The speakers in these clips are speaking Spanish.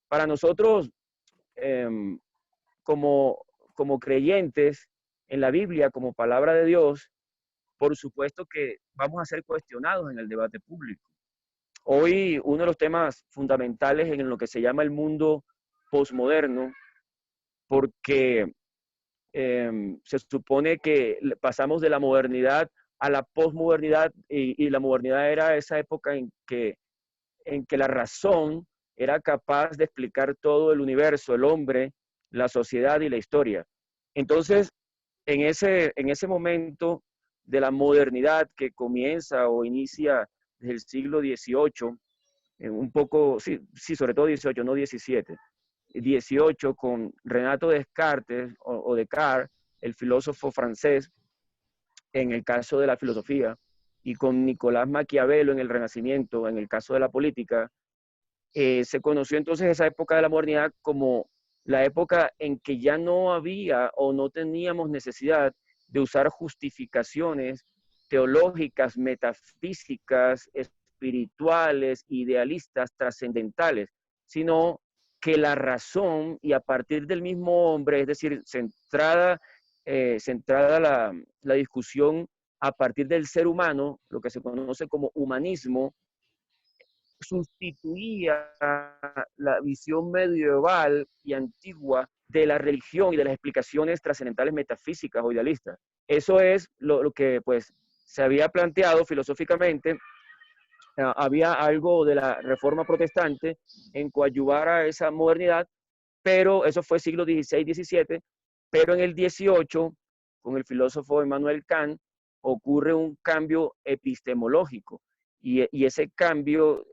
para nosotros, em, como creyentes en la Biblia, como palabra de Dios, por supuesto que vamos a ser cuestionados en el debate público. Hoy uno de los temas fundamentales en lo que se llama el mundo posmoderno, porque se supone que pasamos de la modernidad a la posmodernidad y la modernidad era esa época en que la razón era capaz de explicar todo el universo, el hombre, la sociedad y la historia. Entonces, en ese momento de la modernidad que comienza o inicia desde el siglo XVIII, un poco, sí, sí, sobre todo XVIII, no XVII, XVIII con Renato Descartes o Descartes, el filósofo francés, en el caso de la filosofía, y con Nicolás Maquiavelo en el Renacimiento, en el caso de la política, se conoció entonces esa época de la modernidad como la época en que ya no había o no teníamos necesidad de usar justificaciones teológicas, metafísicas, espirituales, idealistas, trascendentales, sino que la razón y a partir del mismo hombre, es decir, centrada la discusión a partir del ser humano, lo que se conoce como humanismo, sustituía la visión medieval y antigua de la religión y de las explicaciones trascendentales metafísicas o idealistas. Eso es lo que pues se había planteado filosóficamente. Había algo de la reforma protestante en coadyuvar a esa modernidad, pero eso fue siglo XVI, XVII, pero en el XVIII, con el filósofo Immanuel Kant, ocurre un cambio epistemológico y ese cambio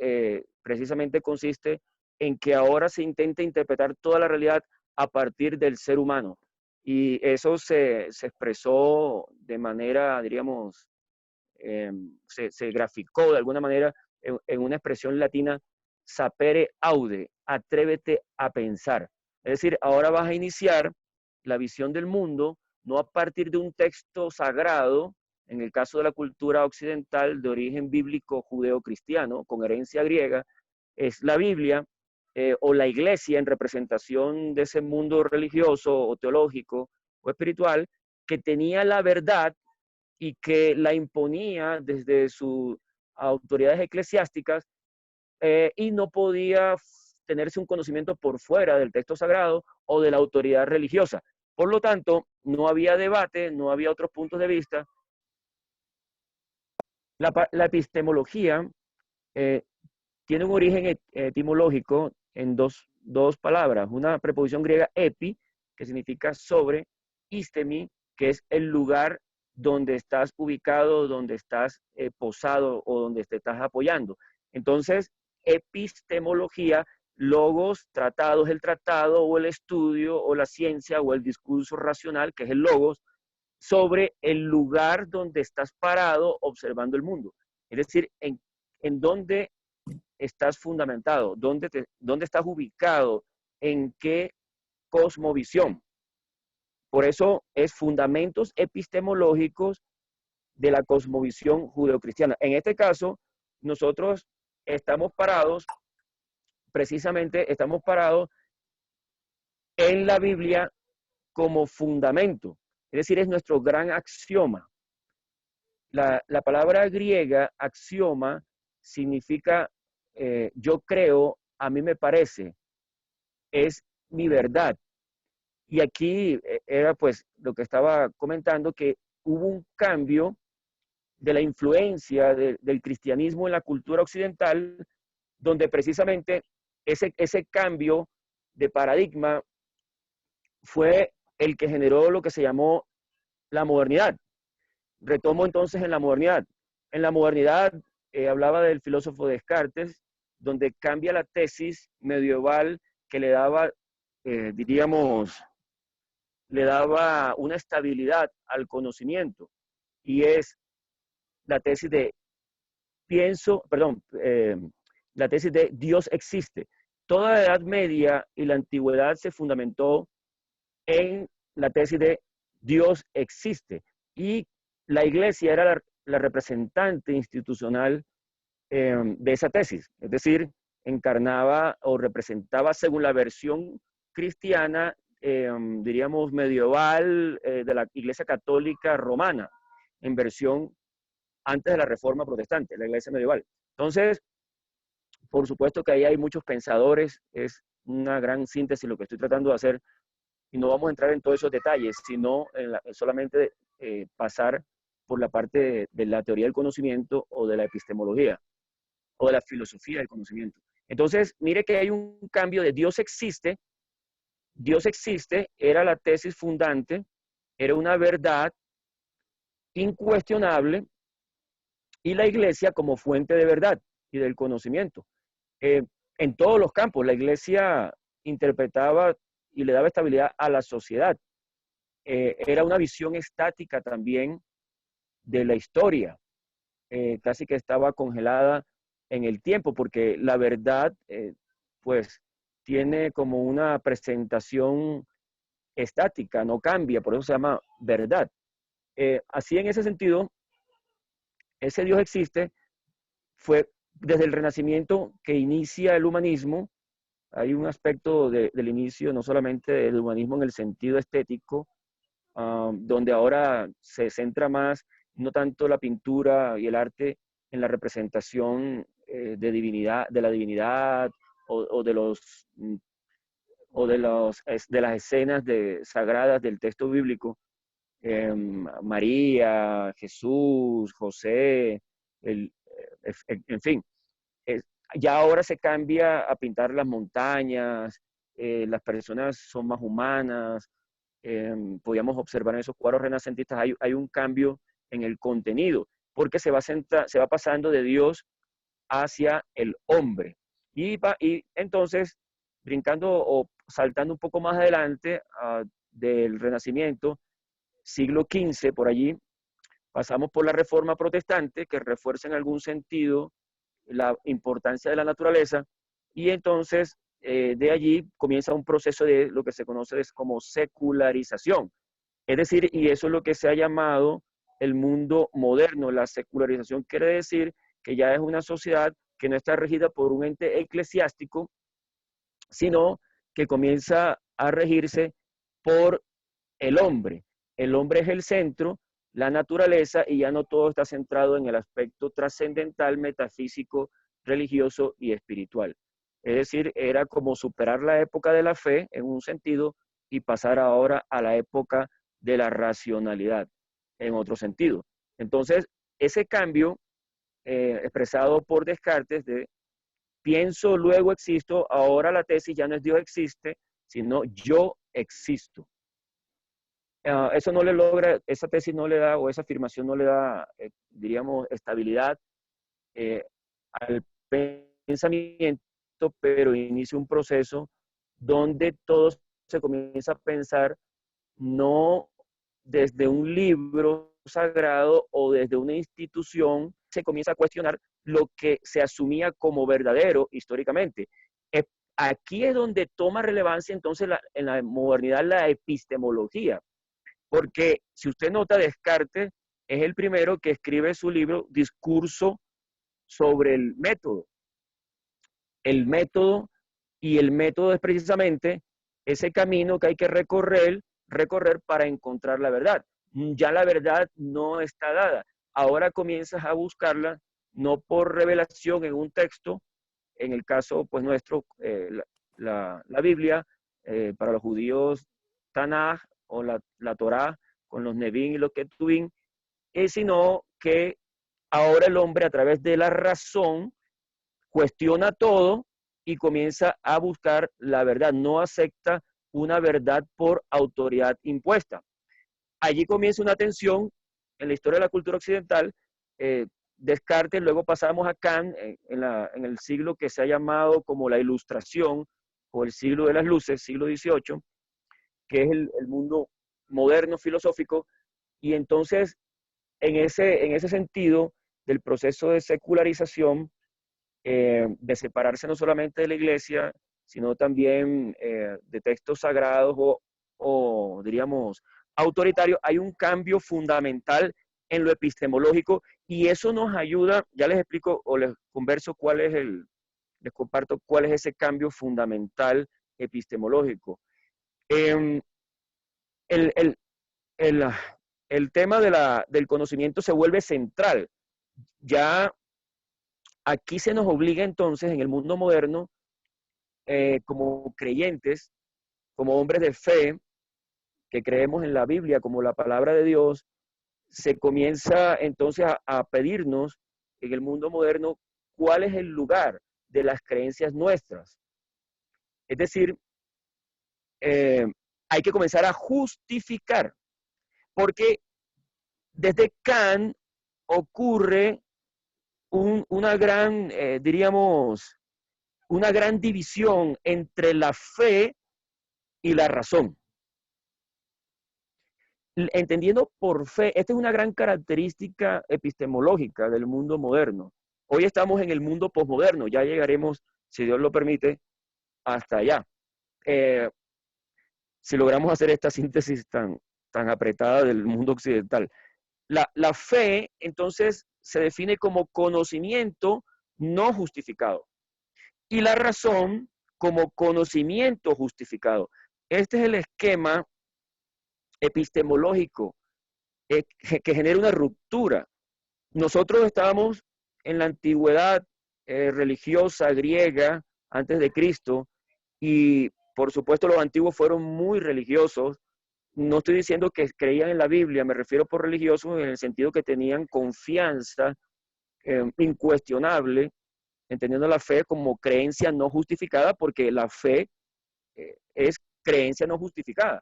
precisamente consiste en que ahora se intenta interpretar toda la realidad a partir del ser humano. Y eso se expresó de manera, diríamos, se graficó de alguna manera en una expresión latina, sapere aude, atrévete a pensar. Es decir, ahora vas a iniciar la visión del mundo no a partir de un texto sagrado, en el caso de la cultura occidental de origen bíblico judeo-cristiano, con herencia griega, es la Biblia o la iglesia en representación de ese mundo religioso o teológico o espiritual que tenía la verdad y que la imponía desde sus autoridades eclesiásticas y no podía tenerse un conocimiento por fuera del texto sagrado o de la autoridad religiosa. Por lo tanto, no había debate, no había otros puntos de vista. La epistemología eh, tiene un origen etimológico en dos palabras. Una preposición griega epi, que significa sobre, istemi, que es el lugar donde estás ubicado, donde estás posado o donde te estás apoyando. Entonces, epistemología, logos, tratados, el tratado o el estudio o la ciencia o el discurso racional, que es el logos, sobre el lugar donde estás parado observando el mundo. Es decir, en dónde estás fundamentado, dónde estás ubicado, en qué cosmovisión. Por eso es fundamentos epistemológicos de la cosmovisión judeocristiana. En este caso, nosotros estamos parados, precisamente estamos parados en la Biblia como fundamento. Es decir, es nuestro gran axioma. La palabra griega, axioma, significa yo creo, a mí me parece, es mi verdad. Y aquí era pues lo que estaba comentando, que hubo un cambio de la influencia del cristianismo en la cultura occidental, donde precisamente ese cambio de paradigma fue el que generó lo que se llamó la modernidad. Retomo entonces en la modernidad. En la modernidad hablaba del filósofo Descartes, donde cambia la tesis medieval que le daba, diríamos, le daba una estabilidad al conocimiento, y es la tesis de la tesis de Dios existe. Toda la Edad Media y la Antigüedad se fundamentó en la tesis de Dios existe, y la Iglesia era la representante institucional de esa tesis. Es decir, encarnaba o representaba, según la versión cristiana, diríamos medieval, de la Iglesia Católica Romana, en versión antes de la Reforma Protestante, la Iglesia medieval. Entonces, por supuesto que ahí hay muchos pensadores, es una gran síntesis lo que estoy tratando de hacer, y no vamos a entrar en todos esos detalles, sino solamente pasar por la parte de la teoría del conocimiento o de la epistemología o de la filosofía del conocimiento. Entonces, mire que hay un cambio de Dios existe era la tesis fundante, era una verdad incuestionable, y la iglesia como fuente de verdad y del conocimiento. En todos los campos, la iglesia interpretaba y le daba estabilidad a la sociedad. Era una visión estática también de la historia, casi que estaba congelada en el tiempo, porque la verdad, pues, tiene como una presentación estática, no cambia, por eso se llama verdad. Así, en ese sentido, ese Dios existe fue desde el Renacimiento que inicia el humanismo. Hay un aspecto del inicio, no solamente del humanismo en el sentido estético, donde ahora se centra más, no tanto la pintura y el arte, en la representación de la divinidad o de las escenas sagradas del texto bíblico, María, Jesús, José, en fin. Ya ahora se cambia a pintar las montañas, las personas son más humanas. Podíamos observar en esos cuadros renacentistas, hay un cambio en el contenido, porque se va pasando de Dios hacia el hombre. Y entonces, brincando o saltando un poco más adelante, del Renacimiento, siglo XV, por allí, pasamos por la Reforma Protestante, que refuerza en algún sentido la importancia de la naturaleza, y entonces de allí comienza un proceso de lo que se conoce como secularización. Es decir, y eso es lo que se ha llamado el mundo moderno. La secularización quiere decir que ya es una sociedad que no está regida por un ente eclesiástico, sino que comienza a regirse por el hombre. El hombre es el centro, la naturaleza, y ya no todo está centrado en el aspecto trascendental, metafísico, religioso y espiritual. Es decir, era como superar la época de la fe en un sentido y pasar ahora a la época de la racionalidad en otro sentido. Entonces, ese cambio expresado por Descartes de pienso, luego existo, ahora la tesis ya no es Dios existe, sino yo existo. Eso no le logra, esa tesis no le da, o esa afirmación no le da, diríamos, estabilidad al pensamiento, pero inicia un proceso donde todo se comienza a pensar no desde un libro sagrado o desde una institución, se comienza a cuestionar lo que se asumía como verdadero históricamente. Aquí es donde toma relevancia entonces en la modernidad la epistemología, porque si usted nota, Descartes es el primero que escribe su libro Discurso sobre el método. El método, y el método es precisamente ese camino que hay que recorrer para encontrar la verdad. Ya la verdad no está dada. Ahora comienzas a buscarla no por revelación en un texto, en el caso pues nuestro, la Biblia, para los judíos Tanaj o la Torá con los Nevim y los Ketuvim, sino que ahora el hombre a través de la razón cuestiona todo y comienza a buscar la verdad, no acepta una verdad por autoridad impuesta. Allí comienza una tensión en la historia de la cultura occidental. Descartes, luego pasamos a Kant en el siglo que se ha llamado como la Ilustración o el siglo de las luces, siglo XVIII, que es el mundo moderno filosófico, y entonces en ese sentido del proceso de secularización, de separarse no solamente de la iglesia, sino también de textos sagrados o diríamos autoritarios, hay un cambio fundamental en lo epistemológico, y eso nos ayuda, ya les explico o les converso cuál es les comparto cuál es ese cambio fundamental epistemológico. El, el, el, el tema del conocimiento se vuelve central. Ya aquí se nos obliga entonces en el mundo moderno, como creyentes, como hombres de fe, que creemos en la Biblia como la palabra de Dios, se comienza entonces a pedirnos en el mundo moderno cuál es el lugar de las creencias nuestras. Es decir, hay que comenzar a justificar, porque desde Kant ocurre una gran, diríamos, una gran división entre la fe y la razón. Entendiendo por fe, esta es una gran característica epistemológica del mundo moderno. Hoy estamos en el mundo posmoderno, ya llegaremos, si Dios lo permite, hasta allá. Si logramos hacer esta síntesis tan apretada del mundo occidental. La fe, entonces, se define como conocimiento no justificado. Y la razón como conocimiento justificado. Este es el esquema epistemológico que genera una ruptura. Nosotros estábamos en la antigüedad religiosa griega, antes de Cristo, y por supuesto los antiguos fueron muy religiosos. No estoy diciendo que creían en la Biblia, me refiero por religiosos en el sentido que tenían confianza incuestionable, entendiendo la fe como creencia no justificada, porque la fe es creencia no justificada.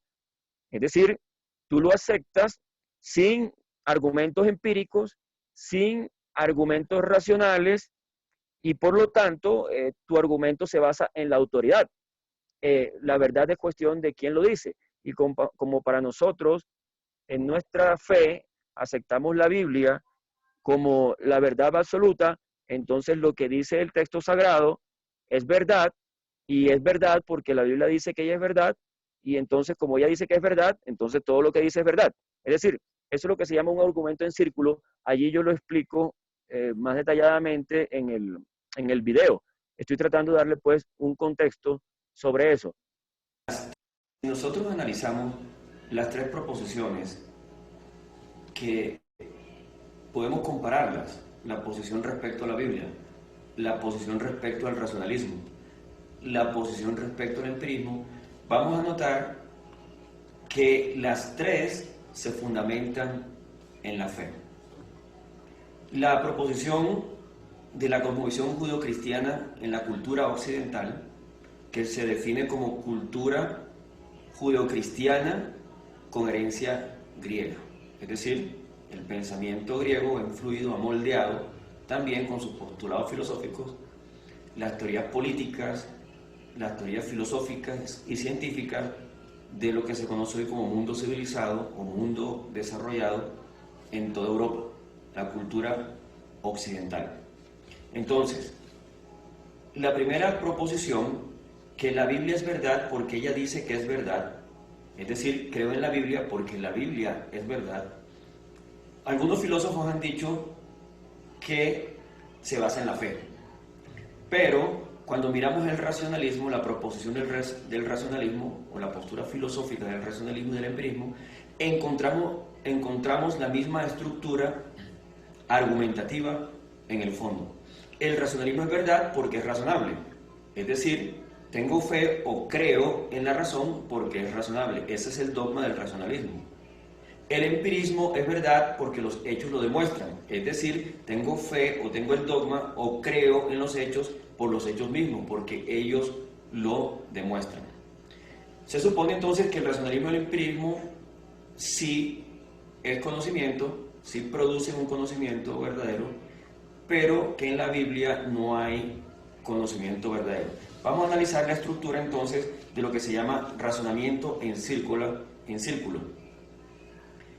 Es decir, tú lo aceptas sin argumentos empíricos, sin argumentos racionales, y por lo tanto tu argumento se basa en la autoridad. La verdad es cuestión de quién lo dice. Y como para nosotros, en nuestra fe, aceptamos la Biblia como la verdad absoluta, entonces lo que dice el texto sagrado es verdad, y es verdad porque la Biblia dice que ella es verdad, y entonces como ella dice que es verdad, entonces todo lo que dice es verdad. Es decir, eso es lo que se llama un argumento en círculo. Allí yo lo explico más detalladamente en el video. Estoy tratando de darle pues un contexto sobre eso. Si nosotros analizamos las tres proposiciones que podemos compararlas, la posición respecto a la Biblia, la posición respecto al racionalismo, la posición respecto al empirismo, vamos a notar que las tres se fundamentan en la fe. La proposición de la cosmovisión judeocristiana en la cultura occidental, que se define como cultura judeocristiana con herencia griega, es decir, el pensamiento griego ha influido, ha moldeado también con sus postulados filosóficos las teorías políticas, las teorías filosóficas y científicas de lo que se conoce hoy como mundo civilizado o mundo desarrollado en toda Europa, la cultura occidental. Entonces, la primera proposición, que la Biblia es verdad porque ella dice que es verdad, es decir, creo en la Biblia porque la Biblia es verdad. Algunos filósofos han dicho que se basa en la fe, pero cuando miramos el racionalismo, la proposición del racionalismo o la postura filosófica del racionalismo y del empirismo, encontramos la misma estructura argumentativa en el fondo. El racionalismo es verdad porque es razonable, es decir, tengo fe o creo en la razón porque es razonable. Ese es el dogma del racionalismo. El empirismo es verdad porque los hechos lo demuestran, es decir, tengo fe o tengo el dogma o creo en los hechos por los hechos mismos, porque ellos lo demuestran. Se supone entonces que el racionalismo y el empirismo sí es conocimiento, sí producen un conocimiento verdadero, pero que en la Biblia no hay conocimiento verdadero. Vamos a analizar la estructura entonces de lo que se llama razonamiento en círculo.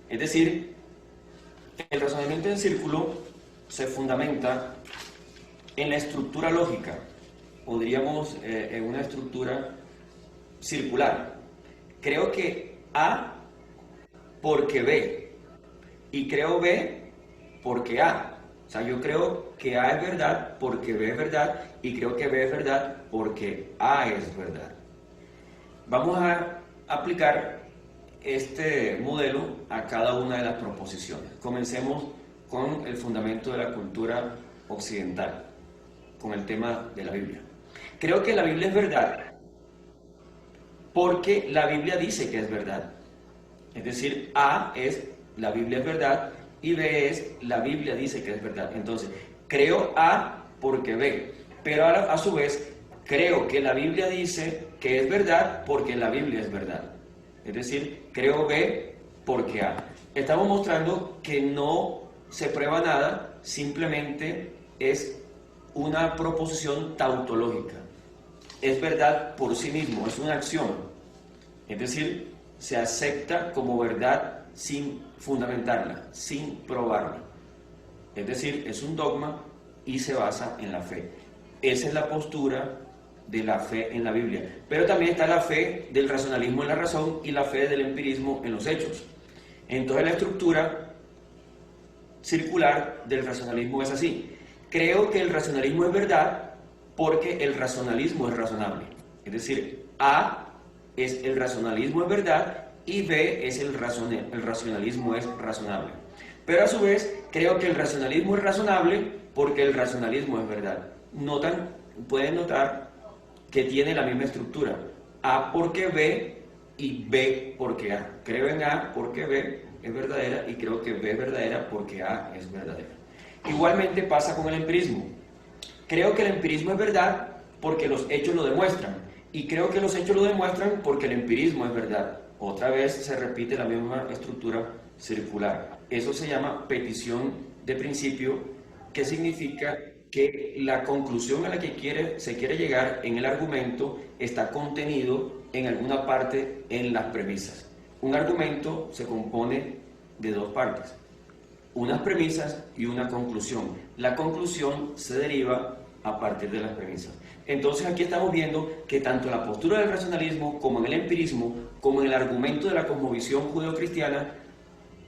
Es decir, el razonamiento en círculo se fundamenta en la estructura lógica, o diríamos en una estructura circular. Creo que A porque B, y creo B porque A. O sea, yo creo que A es verdad porque B es verdad y creo que B es verdad porque A es verdad. Vamos a aplicar este modelo a cada una de las proposiciones. Comencemos con el fundamento de la cultura occidental, con el tema de la Biblia. Creo que la Biblia es verdad porque la Biblia dice que es verdad. Es decir, A es la Biblia es verdad y B es la Biblia dice que es verdad. Entonces, creo A porque B, pero a su vez creo que la Biblia dice que es verdad porque la Biblia es verdad. Es decir, creo B porque A. Estamos mostrando que no se prueba nada, simplemente es una proposición tautológica. Es verdad por sí mismo, es una acción. Es decir, se acepta como verdad sin fundamentarla, sin probarla. Es decir, es un dogma y se basa en la fe. Esa es la postura de la fe en la Biblia. Pero también está la fe del racionalismo en la razón y la fe del empirismo en los hechos. Entonces la estructura circular del racionalismo es así. Creo que el racionalismo es verdad porque el racionalismo es razonable. Es decir, A es el racionalismo es verdad y B es el racionalismo es razonable. Pero a su vez, creo que el racionalismo es razonable porque el racionalismo es verdad. Pueden notar que tiene la misma estructura. A porque B y B porque A. Creo en A porque B es verdadera y creo que B es verdadera porque A es verdadera. Igualmente pasa con el empirismo. Creo que el empirismo es verdad porque los hechos lo demuestran y creo que los hechos lo demuestran porque el empirismo es verdad. Otra vez se repite la misma estructura circular. Eso se llama petición de principio, que significa que la conclusión a la que se quiere llegar en el argumento está contenido en alguna parte en las premisas. Un argumento se compone de dos partes, unas premisas y una conclusión. La conclusión se deriva a partir de las premisas. Entonces aquí estamos viendo que tanto en la postura del racionalismo como en el empirismo, como en el argumento de la cosmovisión judeocristiana,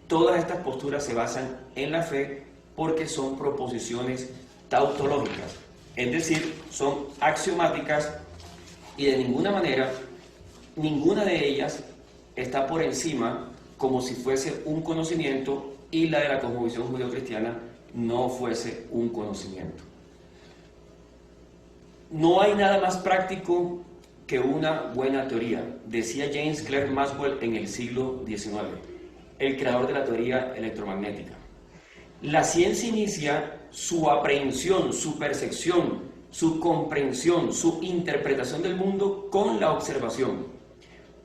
todas estas posturas se basan en la fe porque son proposiciones tautológicas, es decir, son axiomáticas y de ninguna manera, ninguna de ellas está por encima como si fuese un conocimiento y la de la cosmovisión judeocristiana no fuese un conocimiento. No hay nada más práctico que una buena teoría, decía James Clerk Maxwell en el siglo XIX, el creador de la teoría electromagnética. La ciencia inicia su aprehensión, su percepción, su comprensión, su interpretación del mundo con la observación.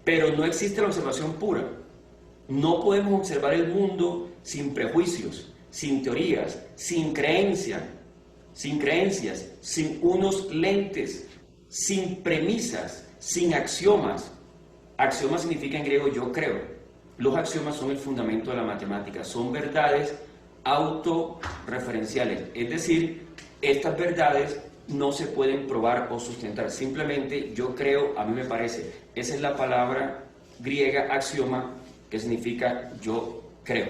Pero no existe la observación pura. No podemos observar el mundo sin prejuicios, sin teorías, sin creencias, sin unos lentes, sin premisas, sin axiomas. Axioma significa en griego yo creo. Los axiomas son el fundamento de la matemática, son verdades autorreferenciales, es decir, estas verdades no se pueden probar o sustentar, simplemente yo creo, a mí me parece. Esa es la palabra griega axioma, que significa yo creo.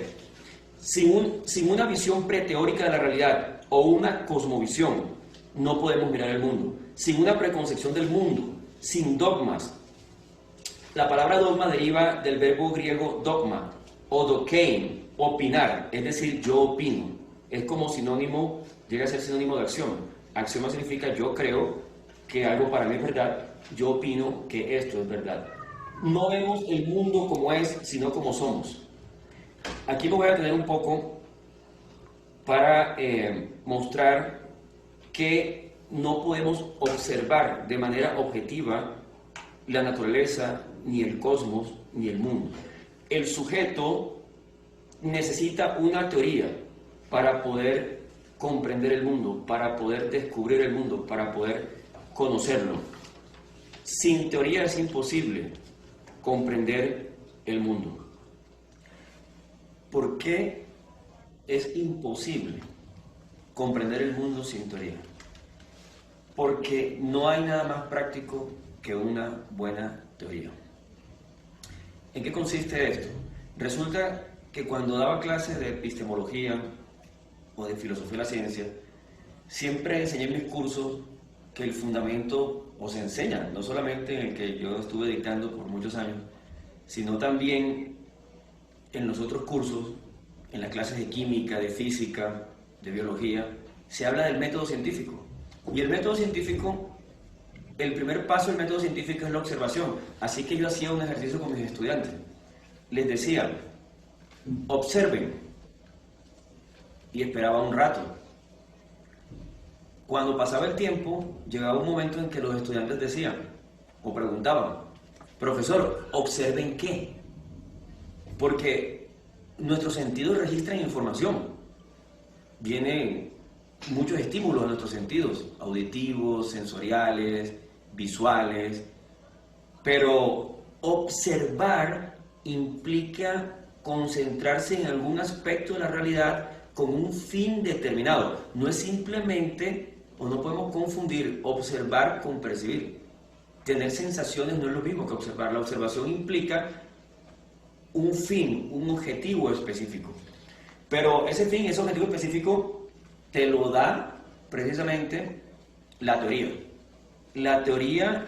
Sin una visión preteórica de la realidad o una cosmovisión, no podemos mirar el mundo. Sin una preconcepción del mundo, sin dogmas. La palabra dogma deriva del verbo griego dogma o dokein, opinar, es decir, yo opino. Es como sinónimo, llega a ser sinónimo de axioma. Axioma significa yo creo que algo para mí es verdad, yo opino que esto es verdad. No vemos el mundo como es, sino como somos. Aquí me voy a detener un poco para mostrar que no podemos observar de manera objetiva la naturaleza, ni el cosmos, ni el mundo. El sujeto necesita una teoría para poder comprender el mundo, para poder descubrir el mundo, para poder conocerlo. Sin teoría es imposible comprender el mundo. ¿Por qué es imposible comprender el mundo sin teoría? Porque no hay nada más práctico que una buena teoría. ¿En qué consiste esto? Resulta que cuando daba clases de epistemología o de filosofía de la ciencia, siempre enseñé en mis cursos que el fundamento, o se enseña, no solamente en el que yo estuve dictando por muchos años, sino también en los otros cursos, en las clases de química, de física, de biología, se habla del método científico. Y el método científico, el primer paso del método científico es la observación. Así que yo hacía un ejercicio con mis estudiantes. Les decía, observen, y esperaba un rato. Cuando pasaba el tiempo, llegaba un momento en que los estudiantes decían, o preguntaban, profesor, ¿observen qué? Porque nuestros sentidos registran información. Vienen muchos estímulos a nuestros sentidos, auditivos, sensoriales, visuales, pero observar implica concentrarse en algún aspecto de la realidad con un fin determinado. No es simplemente, o no podemos confundir observar con percibir. Tener sensaciones no es lo mismo que observar. La observación implica un fin, un objetivo específico. Pero ese fin, ese objetivo específico, te lo da precisamente la teoría. La teoría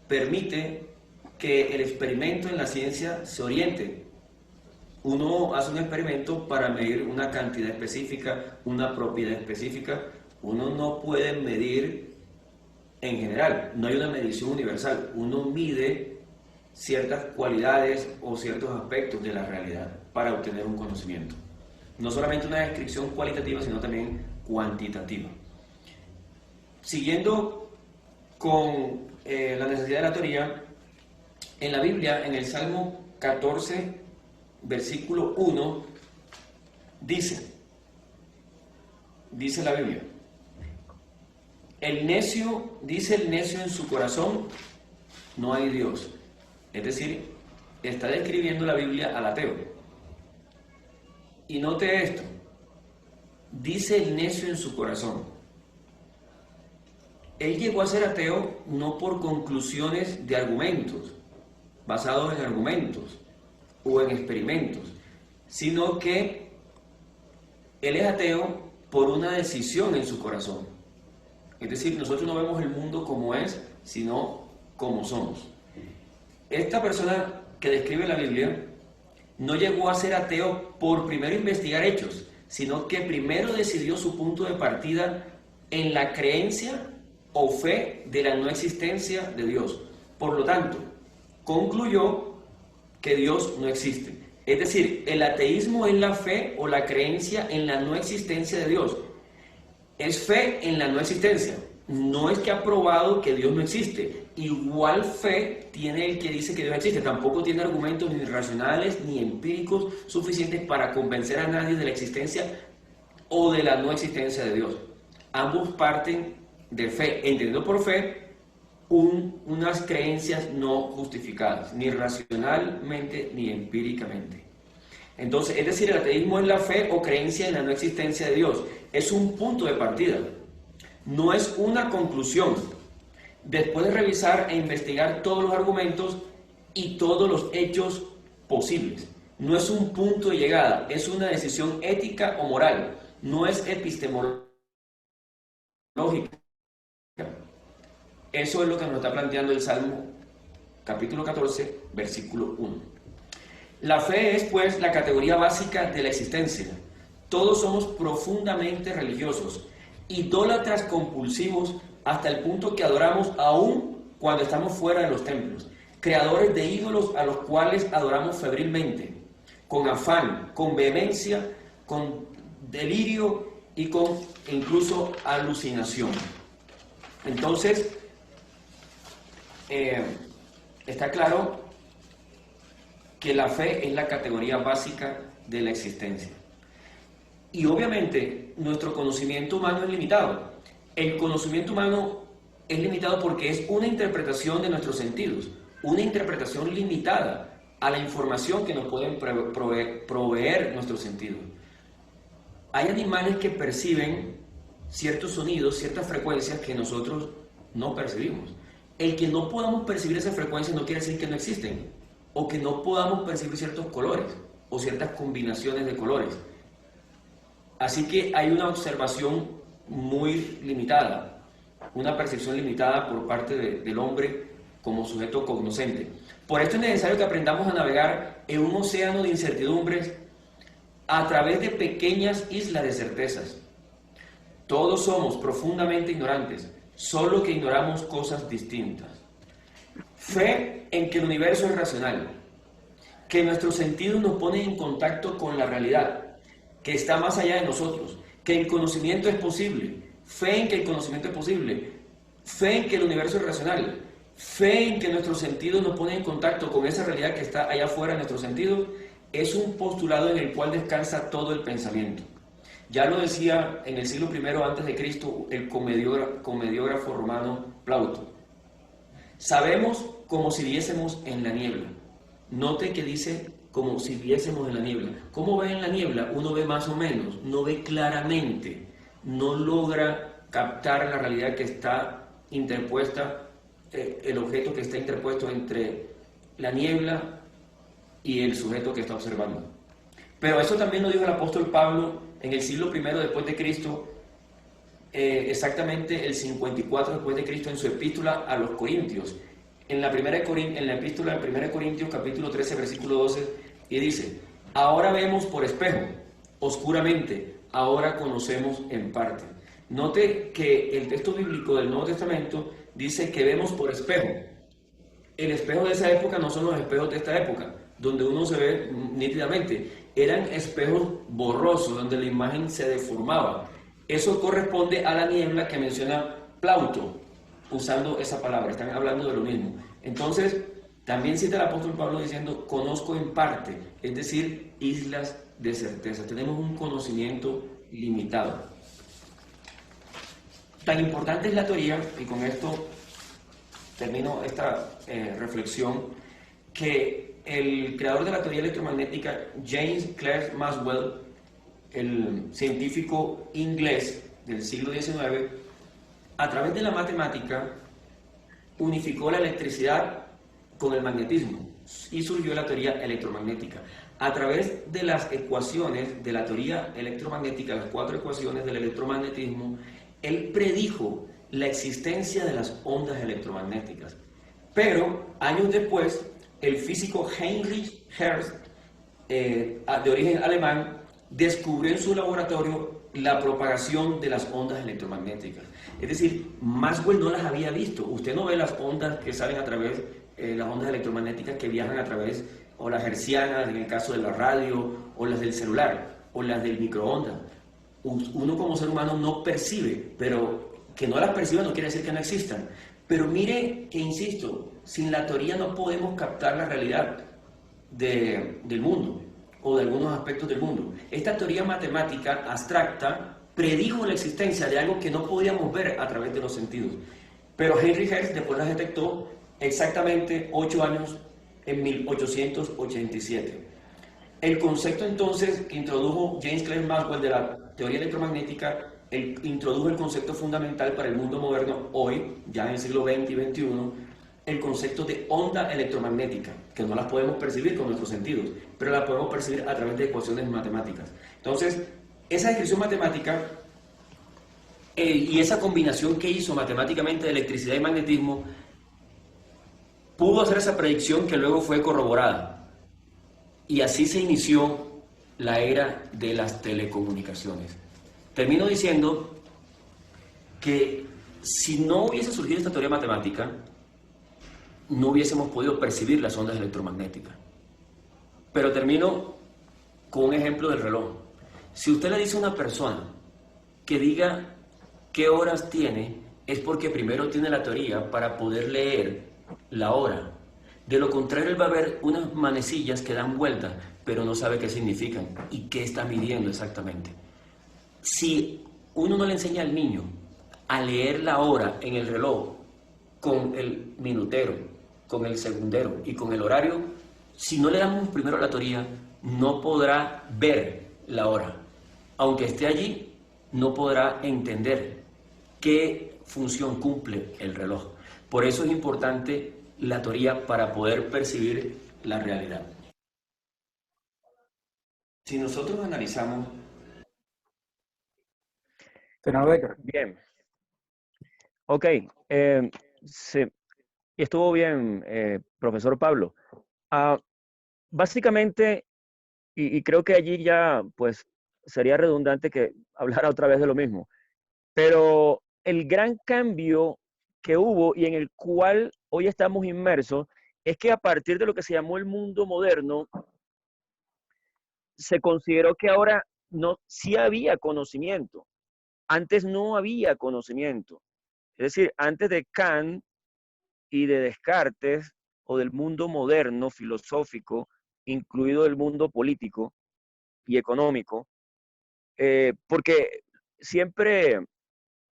permite que el experimento en la ciencia se oriente. Uno hace un experimento para medir una cantidad específica, una propiedad específica. Uno no puede medir en general, no hay una medición universal. Uno mide ciertas cualidades o ciertos aspectos de la realidad para obtener un conocimiento. No solamente una descripción cualitativa, sino también cuantitativa. Siguiendo con la necesidad de la teoría, en la Biblia, en el Salmo 14, versículo 1, dice la Biblia, dice el necio en su corazón, no hay Dios. Es decir, está describiendo la Biblia al ateo. Y note esto, dice el necio en su corazón. Él llegó a ser ateo no por conclusiones de argumentos, basados en argumentos o en experimentos, sino que él es ateo por una decisión en su corazón. Es decir, nosotros no vemos el mundo como es, sino como somos. Esta persona que describe la Biblia no llegó a ser ateo por primero investigar hechos, sino que primero decidió su punto de partida en la creencia o fe de la no existencia de Dios. Por lo tanto, concluyó que Dios no existe. Es decir, el ateísmo es la fe o la creencia en la no existencia de Dios. Es fe en la no existencia. No es que ha probado que Dios no existe. Igual fe tiene el que dice que Dios existe. Tampoco tiene argumentos ni racionales ni empíricos suficientes para convencer a nadie de la existencia o de la no existencia de Dios. Ambos parten de fe, entendiendo por fe unas creencias no justificadas, ni racionalmente ni empíricamente. Entonces, es decir, el ateísmo es la fe o creencia en la no existencia de Dios. Es un punto de partida, no es una conclusión. Después de revisar e investigar todos los argumentos y todos los hechos posibles. No es un punto de llegada, es una decisión ética o moral, no es epistemológica. Eso es lo que nos está planteando el Salmo capítulo 14, versículo 1. La fe es, pues, la categoría básica de la existencia. Todos somos profundamente religiosos, idólatras compulsivos hasta el punto que adoramos aún cuando estamos fuera de los templos, creadores de ídolos a los cuales adoramos febrilmente, con afán, con vehemencia, con delirio y con incluso alucinación. Entonces, está claro que la fe es la categoría básica de la existencia. Y obviamente nuestro conocimiento humano es limitado. El conocimiento humano es limitado porque es una interpretación de nuestros sentidos, una interpretación limitada a la información que nos pueden proveer nuestros sentidos. Hay animales que perciben ciertos sonidos, ciertas frecuencias que nosotros no percibimos. El que no podamos percibir esas frecuencias no quiere decir que no existen, o que no podamos percibir ciertos colores o ciertas combinaciones de colores. Así que hay una observación muy limitada, una percepción limitada por parte del hombre como sujeto cognoscente. Por esto es necesario que aprendamos a navegar en un océano de incertidumbres a través de pequeñas islas de certezas. Todos somos profundamente ignorantes, solo que ignoramos cosas distintas. Fe en que el universo es racional, que nuestros sentidos nos ponen en contacto con la realidad, que está más allá de nosotros, que el conocimiento es posible, fe en que el conocimiento es posible, fe en que el universo es racional, fe en que nuestros sentidos nos ponen en contacto con esa realidad que está allá afuera de nuestros sentidos, es un postulado en el cual descansa todo el pensamiento. Ya lo decía en el siglo I a.C. el comediógrafo romano Plauto. Sabemos como si viésemos en la niebla. Note que dice como si viésemos en la niebla. ¿Cómo ve en la niebla? Uno ve más o menos, no ve claramente, no logra captar la realidad que está interpuesta, el objeto que está interpuesto entre la niebla y el sujeto que está observando. Pero eso también lo dijo el apóstol Pablo en el siglo I después de Cristo, exactamente el 54 después de Cristo, en su epístola a los Corintios, en la epístola de 1 Corintios capítulo 13 versículo 12, y dice: ahora vemos por espejo, oscuramente, ahora conocemos en parte. Note que el texto bíblico del Nuevo Testamento dice que vemos por espejo. El espejo de esa época no son los espejos de esta época, donde uno se ve nítidamente. Eran espejos borrosos, donde la imagen se deformaba. Eso corresponde a la niebla que menciona Plauto, usando esa palabra. Están hablando de lo mismo. Entonces, también cita el apóstol Pablo diciendo: conozco en parte, es decir, islas de certeza. Tenemos un conocimiento limitado. Tan importante es la teoría, y con esto termino esta reflexión, que el creador de la teoría electromagnética, James Clerk Maxwell, el científico inglés del siglo XIX, a través de la matemática unificó la electricidad con el magnetismo y surgió la teoría electromagnética. A través de las ecuaciones de la teoría electromagnética, las 4 ecuaciones del electromagnetismo, él predijo la existencia de las ondas electromagnéticas. Pero años después, el físico Heinrich Hertz, de origen alemán, descubrió en su laboratorio la propagación de las ondas electromagnéticas. Es decir, Maxwell no las había visto. Usted no ve las ondas que salen a través, las ondas electromagnéticas que viajan a través, o las hertzianas en el caso de la radio, o las del celular, o las del microondas. Uno como ser humano no percibe, pero que no las perciba no quiere decir que no existan. Pero mire que, insisto, sin la teoría no podemos captar la realidad del mundo, o de algunos aspectos del mundo. Esta teoría matemática abstracta predijo la existencia de algo que no podíamos ver a través de los sentidos. Pero Henry Hertz después las detectó exactamente 8 años, en 1887. El concepto entonces que introdujo James Clerk Maxwell de la teoría electromagnética, introdujo el concepto fundamental para el mundo moderno hoy, ya en el siglo XX y XXI, el concepto de onda electromagnética, que no las podemos percibir con nuestros sentidos, pero las podemos percibir a través de ecuaciones matemáticas. Entonces, esa descripción matemática y esa combinación que hizo matemáticamente de electricidad y magnetismo pudo hacer esa predicción que luego fue corroborada. Y así se inició la era de las telecomunicaciones. Termino diciendo que si no hubiese surgido esta teoría matemática, no hubiésemos podido percibir las ondas electromagnéticas. Pero termino con un ejemplo del reloj. Si usted le dice a una persona que diga qué horas tiene, es porque primero tiene la teoría para poder leer la hora. De lo contrario, él va a ver unas manecillas que dan vueltas, pero no sabe qué significan y qué está midiendo exactamente. Si uno no le enseña al niño a leer la hora en el reloj con el minutero, con el segundero y con el horario, si no le damos primero la teoría, no podrá ver la hora. Aunque esté allí, no podrá entender qué función cumple el reloj. Por eso es importante la teoría para poder percibir la realidad. Si nosotros analizamos Senador Becker. Bien. Ok. Sí, estuvo bien, profesor Pablo. Ah, básicamente, y creo que allí ya, pues, sería redundante que hablara otra vez de lo mismo, pero el gran cambio que hubo y en el cual hoy estamos inmersos es que a partir de lo que se llamó el mundo moderno, se consideró que ahora no, sí había conocimiento. Antes no había conocimiento. Es decir, antes de Kant y de Descartes o del mundo moderno filosófico, incluido el mundo político y económico, porque siempre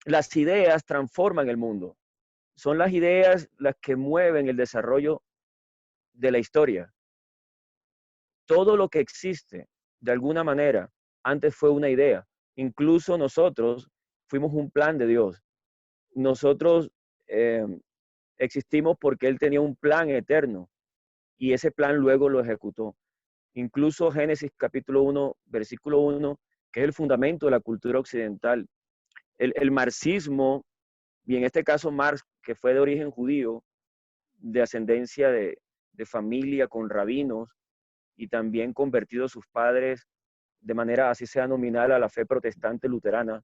las ideas transforman el mundo. Son las ideas las que mueven el desarrollo de la historia. Todo lo que existe, de alguna manera, antes fue una idea. Incluso nosotros fuimos un plan de Dios. Nosotros eh, existimos porque Él tenía un plan eterno y ese plan luego lo ejecutó. Incluso Génesis capítulo 1, versículo 1, que es el fundamento de la cultura occidental. El marxismo, y en este caso Marx, que fue de origen judío, de ascendencia de familia con rabinos y también convertido sus padres de manera así sea nominal a la fe protestante luterana,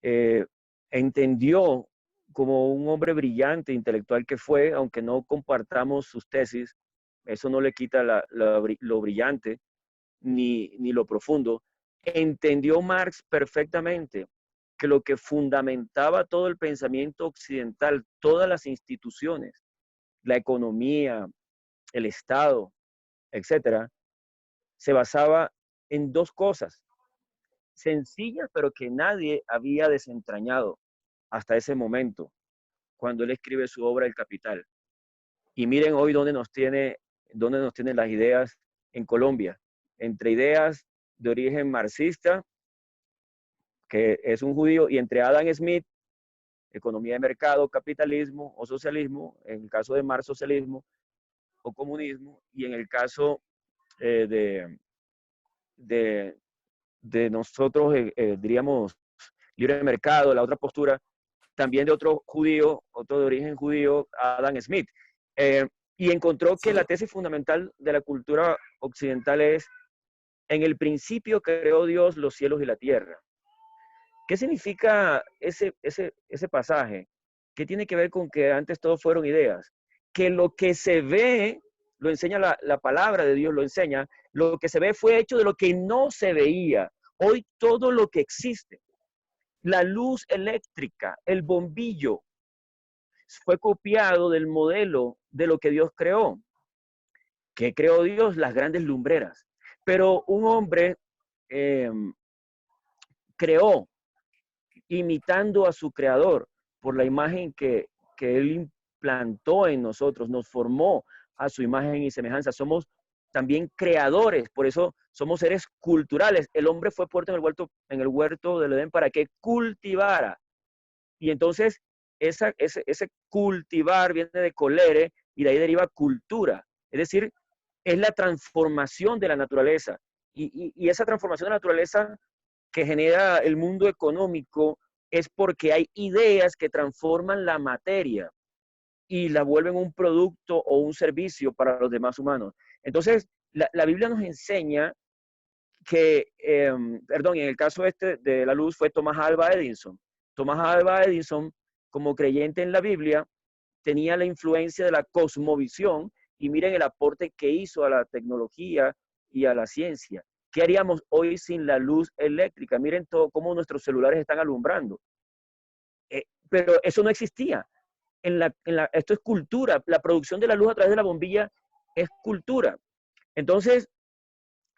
eh, entendió como un hombre brillante, intelectual que fue, aunque no compartamos sus tesis, eso no le quita lo brillante ni lo profundo, entendió Marx perfectamente que lo que fundamentaba todo el pensamiento occidental, todas las instituciones, la economía, el Estado, etcétera, se basaba en dos cosas sencillas, pero que nadie había desentrañado hasta ese momento, cuando él escribe su obra El Capital. Y miren hoy dónde nos tienen las ideas en Colombia, entre ideas de origen marxista, que es un judío, y entre Adam Smith, economía de mercado, capitalismo o socialismo, en el caso de Marx, socialismo o comunismo, y en el caso eh, de, de, de, nosotros, diríamos, libre mercado, la otra postura, también de otro judío, otro de origen judío, Adam Smith. Eh, y encontró que la tesis fundamental de la cultura occidental es, en el principio creó Dios los cielos y la tierra. ¿Qué significa ese pasaje? ¿Qué tiene que ver con que antes todos fueron ideas? Que lo que se ve, lo enseña la palabra de Dios, lo enseña, lo que se ve fue hecho de lo que no se veía. Hoy todo lo que existe, la luz eléctrica, el bombillo, fue copiado del modelo de lo que Dios creó. ¿Qué creó Dios? Las grandes lumbreras. Pero un hombre eh, creó imitando a su creador por la imagen que él implantó en nosotros, nos formó a su imagen y semejanza. Somos también creadores, por eso somos seres culturales. El hombre fue puesto en el huerto del Edén para que cultivara. Y entonces ese cultivar viene de colere y de ahí deriva cultura. Es decir, es la transformación de la naturaleza. Y esa transformación de la naturaleza que genera el mundo económico es porque hay ideas que transforman la materia y la vuelven un producto o un servicio para los demás humanos. Entonces, la Biblia nos enseña que, perdón, en el caso este de la luz fue Thomas Alva Edison. Thomas Alva Edison, como creyente en la Biblia, tenía la influencia de la cosmovisión y miren el aporte que hizo a la tecnología y a la ciencia. ¿Qué haríamos hoy sin la luz eléctrica? Miren todo cómo nuestros celulares están alumbrando. Pero eso no existía. Esto es cultura. La producción de la luz a través de la bombilla es cultura. Entonces,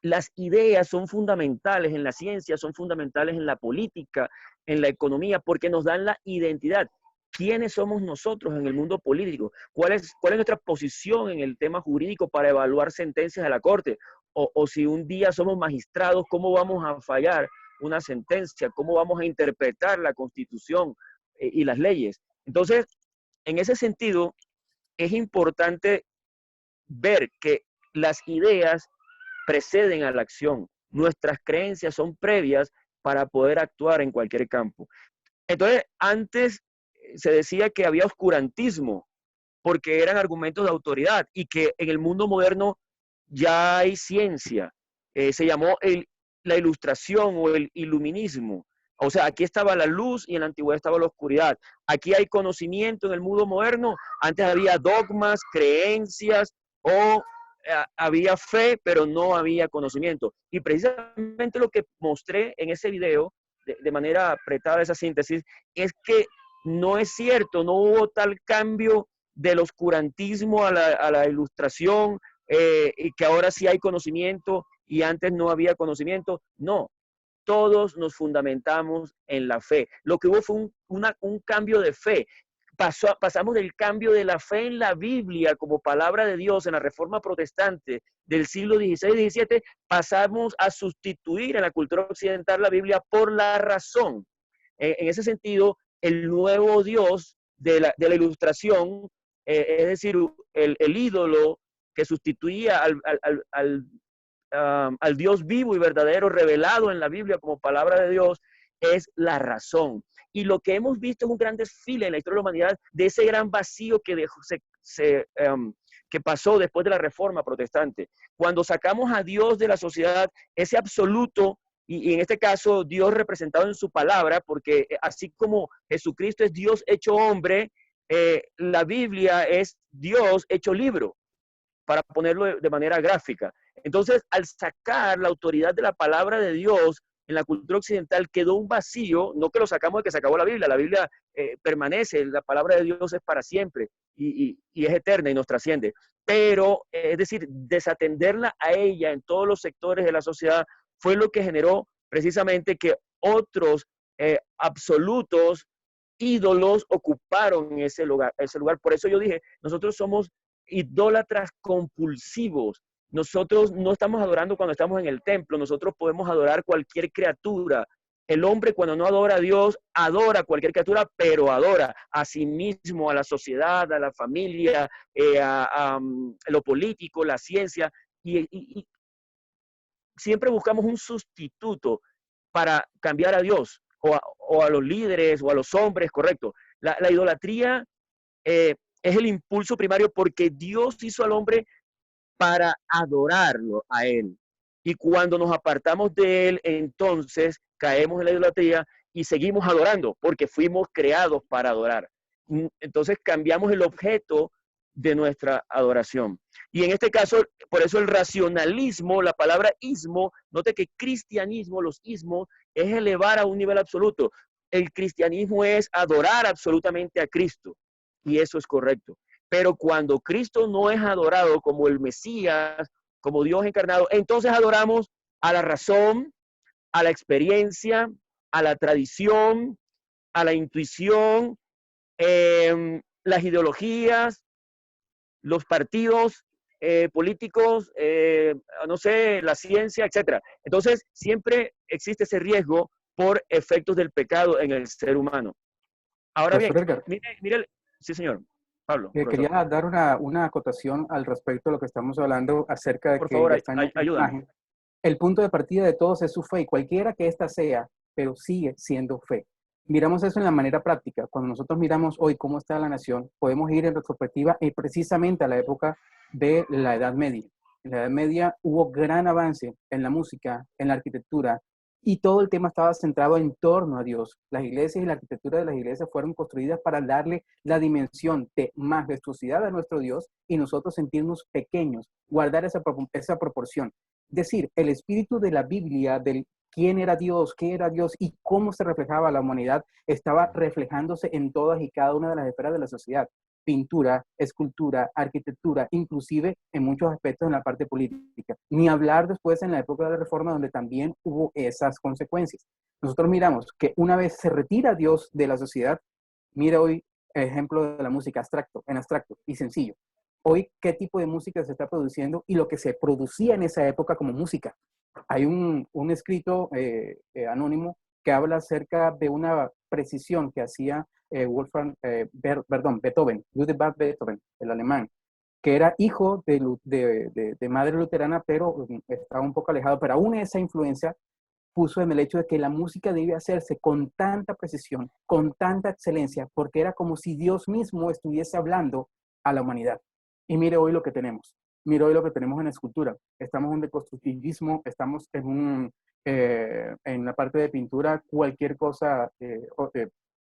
las ideas son fundamentales en la ciencia, son fundamentales en la política, en la economía, porque nos dan la identidad. ¿Quiénes somos nosotros en el mundo político? ¿Cuál es nuestra posición en el tema jurídico para evaluar sentencias de la Corte? O si un día somos magistrados, ¿cómo vamos a fallar una sentencia? ¿Cómo vamos a interpretar la Constitución y las leyes? Entonces, en ese sentido, es importante ver que las ideas preceden a la acción. Nuestras creencias son previas para poder actuar en cualquier campo. Entonces, antes se decía que había oscurantismo, porque eran argumentos de autoridad, y que en el mundo moderno ya hay ciencia. Se llamó la ilustración o el iluminismo. O sea, aquí estaba la luz y en la antigüedad estaba la oscuridad. Aquí hay conocimiento en el mundo moderno. Antes había dogmas, creencias o había fe, pero no había conocimiento. Y precisamente lo que mostré en ese video, de manera apretada esa síntesis, es que no es cierto, no hubo tal cambio del oscurantismo a la ilustración, y que ahora sí hay conocimiento y antes no había conocimiento. No, todos nos fundamentamos en la fe. Lo que hubo fue un cambio de fe. Pasamos del cambio de la fe en la Biblia como palabra de Dios en la Reforma Protestante del siglo XVI y XVII, pasamos a sustituir en la cultura occidental la Biblia por la razón. En ese sentido, el nuevo Dios de la ilustración, es decir, el ídolo que sustituía al Dios vivo y verdadero revelado en la Biblia como palabra de Dios, es la razón. Y lo que hemos visto es un gran desfile en la historia de la humanidad de ese gran vacío que, que pasó después de la Reforma Protestante. Cuando sacamos a Dios de la sociedad, ese absoluto, y en este caso Dios representado en su palabra, porque así como Jesucristo es Dios hecho hombre, la Biblia es Dios hecho libro, para ponerlo de manera gráfica. Entonces, al sacar la autoridad de la palabra de Dios en la cultura occidental, quedó un vacío, no que lo sacamos de que se acabó la Biblia permanece, la palabra de Dios es para siempre y es eterna y nos trasciende. Pero, es decir, desatenderla a ella en todos los sectores de la sociedad fue lo que generó precisamente que otros absolutos ídolos ocuparon ese lugar. Por eso yo dije, nosotros somos idólatras compulsivos. Nosotros no estamos adorando cuando estamos en el templo, nosotros podemos adorar cualquier criatura. El hombre cuando no adora a Dios, adora a cualquier criatura, pero adora a sí mismo, a la sociedad, a la familia, a lo político, la ciencia, y siempre buscamos un sustituto para cambiar a Dios o a los líderes o a los hombres, correcto. La idolatría es el impulso primario porque Dios hizo al hombre para adorarlo a Él. Y cuando nos apartamos de Él, entonces caemos en la idolatría y seguimos adorando porque fuimos creados para adorar. Entonces cambiamos el objeto de nuestra adoración. Y en este caso, por eso el racionalismo, la palabra ismo, note que cristianismo, los ismos, es elevar a un nivel absoluto. El cristianismo es adorar absolutamente a Cristo. Y eso es correcto. Pero cuando Cristo no es adorado como el Mesías, como Dios encarnado, entonces adoramos a la razón, a la experiencia, a la tradición, a la intuición, las ideologías, los partidos políticos, no sé, la ciencia, etcétera. Entonces, siempre existe ese riesgo por efectos del pecado en el ser humano. Ahora bien, mire, sí, señor. Pablo, quería dar una acotación al respecto de lo que estamos hablando acerca de por que favor, ya está en la imagen. El punto de partida de todos es su fe, y cualquiera que ésta sea, pero sigue siendo fe. Miramos eso en la manera práctica. Cuando nosotros miramos hoy cómo está la nación, podemos ir en retrospectiva y precisamente a la época de la Edad Media. En la Edad Media hubo gran avance en la música, en la arquitectura, y todo el tema estaba centrado en torno a Dios. Las iglesias y la arquitectura de las iglesias fueron construidas para darle la dimensión de majestuosidad a nuestro Dios y nosotros sentirnos pequeños, guardar esa proporción. Es decir, el espíritu de la Biblia, del quién era Dios, qué era Dios y cómo se reflejaba la humanidad, estaba reflejándose en todas y cada una de las esferas de la sociedad. Pintura, escultura, arquitectura, inclusive en muchos aspectos en la parte política. Ni hablar después en la época de la Reforma, donde también hubo esas consecuencias. Nosotros miramos que una vez se retira Dios de la sociedad, mira hoy el ejemplo de la música en abstracto y sencillo. Hoy, ¿qué tipo de música se está produciendo y lo que se producía en esa época como música? Hay un escrito anónimo que habla acerca de una precisión que hacía Beethoven, Ludwig van Beethoven, el alemán, que era hijo de madre luterana, pero estaba un poco alejado, pero aún esa influencia puso en el hecho de que la música debía hacerse con tanta precisión, con tanta excelencia, porque era como si Dios mismo estuviese hablando a la humanidad. Y mire hoy lo que tenemos. Mire hoy lo que tenemos en la escultura. Estamos en un deconstructivismo, estamos en la parte de pintura, cualquier cosa,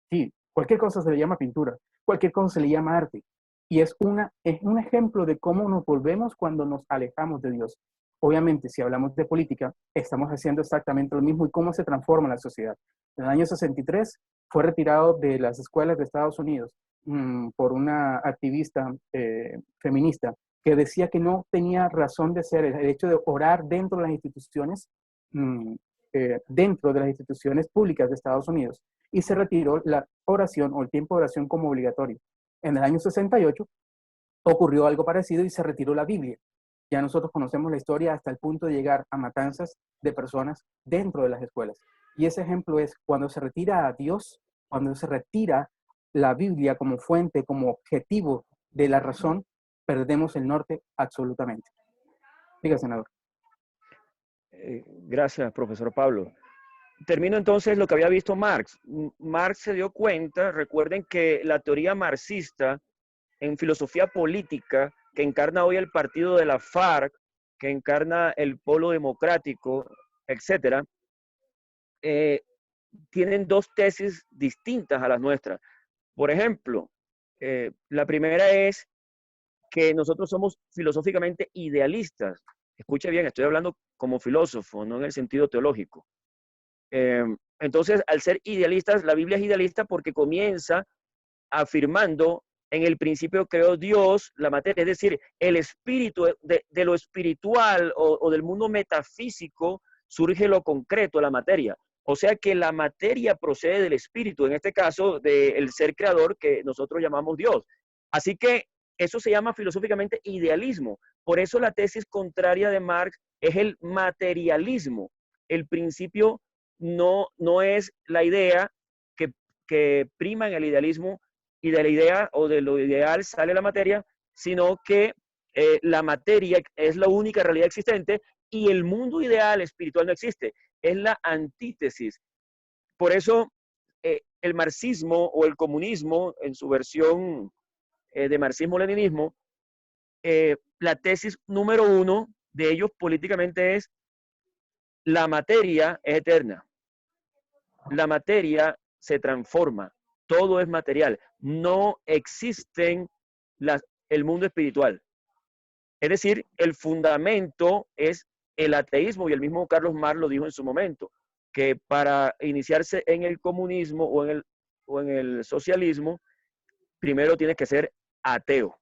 sí, cualquier cosa se le llama pintura, cualquier cosa se le llama arte. Y es un ejemplo de cómo nos volvemos cuando nos alejamos de Dios. Obviamente, si hablamos de política, estamos haciendo exactamente lo mismo y cómo se transforma la sociedad. En el año 63 fue retirado de las escuelas de Estados Unidos por una activista feminista que decía que no tenía razón de ser el hecho de orar dentro de las instituciones, dentro de las instituciones públicas de Estados Unidos, y se retiró la oración o el tiempo de oración como obligatorio. En el año 68 ocurrió algo parecido y se retiró la Biblia. Ya nosotros conocemos la historia hasta el punto de llegar a matanzas de personas dentro de las escuelas. Y ese ejemplo es cuando se retira a Dios, cuando se retira la Biblia como fuente, como objetivo de la razón, perdemos el norte absolutamente. Diga, senador. Gracias, profesor Pablo. Termino entonces lo que había visto Marx. Marx se dio cuenta, recuerden que la teoría marxista en filosofía política, que encarna hoy el partido de la FARC, que encarna el Polo Democrático, etcétera, tienen dos tesis distintas a las nuestras. Por ejemplo, la primera es que nosotros somos filosóficamente idealistas. Escuche bien, estoy hablando como filósofo, no en el sentido teológico. Entonces, al ser idealistas, la Biblia es idealista porque comienza afirmando en el principio creó Dios la materia, es decir, el espíritu de lo espiritual o del mundo metafísico surge lo concreto, la materia. O sea que la materia procede del espíritu, en este caso del ser creador que nosotros llamamos Dios. Así que eso se llama filosóficamente idealismo. Por eso la tesis contraria de Marx es el materialismo. El principio no es la idea que prima en el idealismo, y de la idea o de lo ideal sale la materia, sino que la materia es la única realidad existente y el mundo ideal espiritual no existe. Es la antítesis. Por eso el marxismo o el comunismo, en su versión de marxismo-leninismo, la tesis número uno de ellos políticamente es: la materia es eterna. La materia se transforma. Todo es material. No existen el mundo espiritual. Es decir, el fundamento es el ateísmo, y el mismo Carlos Marx lo dijo en su momento, que para iniciarse en el comunismo o en el socialismo, primero tienes que ser ateo.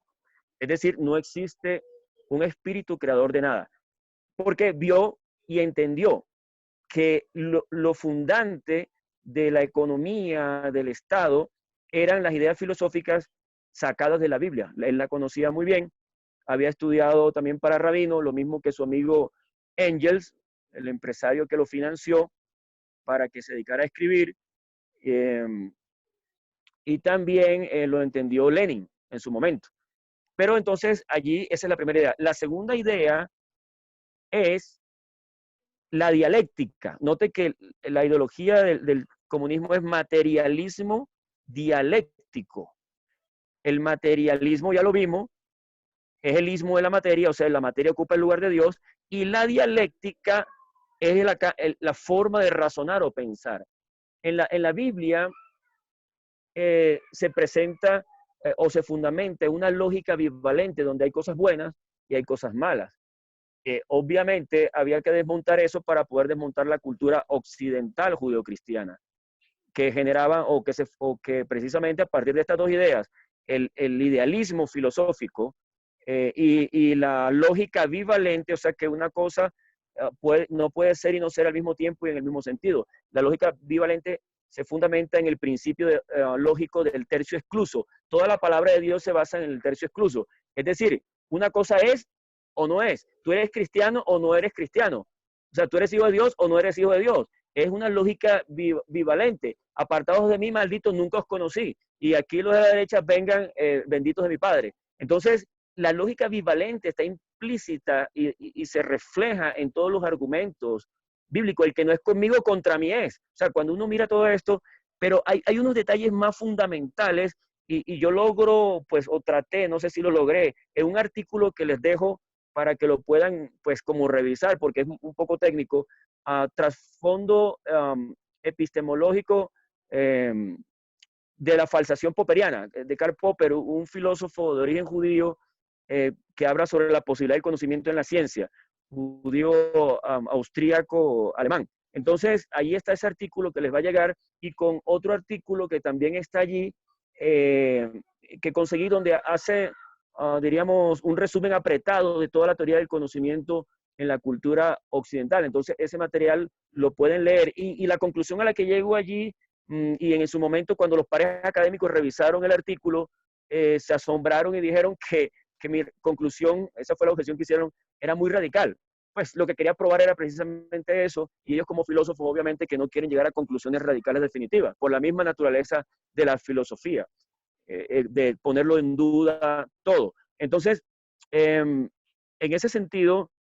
Es decir, no existe un espíritu creador de nada. Porque vio y entendió que lo fundante de la economía, del Estado, eran las ideas filosóficas sacadas de la Biblia. Él la conocía muy bien, había estudiado también para rabino, lo mismo que su amigo Engels, el empresario que lo financió para que se dedicara a escribir, y también lo entendió Lenin en su momento. Pero entonces allí esa es la primera idea. La segunda idea es la dialéctica. Note que la ideología del comunismo es materialismo dialéctico. El materialismo, ya lo vimos, es el ismo de la materia, o sea, la materia ocupa el lugar de Dios, y la dialéctica es la forma de razonar o pensar. En la Biblia se presenta o se fundamenta una lógica bivalente donde hay cosas buenas y hay cosas malas. Obviamente había que desmontar eso para poder desmontar la cultura occidental judeocristiana, que generaba o que precisamente a partir de estas dos ideas, el idealismo filosófico y la lógica bivalente, o sea que una cosa no puede ser y no ser al mismo tiempo y en el mismo sentido. La lógica bivalente se fundamenta en el principio lógico del tercio excluso. Toda la palabra de Dios se basa en el tercio excluso. Es decir, una cosa es o no es. Tú eres cristiano o no eres cristiano. O sea, tú eres hijo de Dios o no eres hijo de Dios. Es una lógica bivalente. Apartados de mí, malditos, nunca os conocí. Y aquí los de la derecha vengan benditos de mi Padre. Entonces, la lógica bivalente está implícita y se refleja en todos los argumentos bíblico, el que no es conmigo contra mí es. O sea, cuando uno mira todo esto, pero hay unos detalles más fundamentales y yo logro, pues, o traté, no sé si lo logré, en un artículo que les dejo para que lo puedan, pues, como revisar, porque es un poco técnico, trasfondo epistemológico de la falsación popperiana, de Karl Popper, un filósofo de origen judío que habla sobre la posibilidad del conocimiento en la ciencia, judío austríaco alemán. Entonces, ahí está ese artículo que les va a llegar y con otro artículo que también está allí, que conseguí donde hace, diríamos, un resumen apretado de toda la teoría del conocimiento en la cultura occidental. Entonces, ese material lo pueden leer. Y la conclusión a la que llego allí, y en su momento cuando los pares académicos revisaron el artículo, se asombraron y dijeron que mi conclusión, esa fue la objeción que hicieron, era muy radical. Pues lo que quería probar era precisamente eso, y ellos como filósofos obviamente que no quieren llegar a conclusiones radicales definitivas, por la misma naturaleza de la filosofía, de ponerlo en duda todo. Entonces, en ese sentido,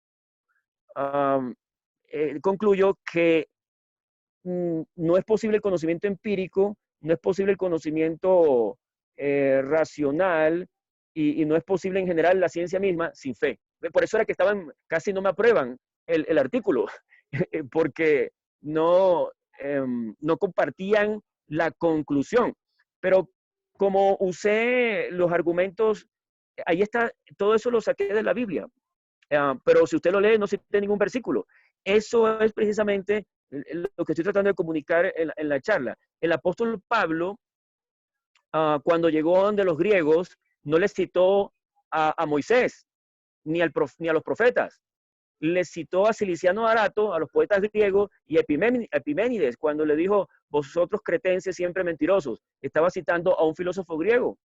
concluyo que no es posible el conocimiento empírico, no es posible el conocimiento racional y no es posible en general la ciencia misma sin fe. Por eso era que casi no me aprueban el artículo, porque no, no compartían la conclusión. Pero como usé los argumentos, ahí está, todo eso lo saqué de la Biblia. Pero si usted lo lee, no cita ningún versículo. Eso es precisamente lo que estoy tratando de comunicar en la charla. El apóstol Pablo, cuando llegó donde los griegos, no les citó a Moisés ni a los profetas. Les citó a Ciliciano Arato, a los poetas griegos, y a Epiménides, cuando le dijo, vosotros cretenses siempre mentirosos. Estaba citando a un filósofo griego.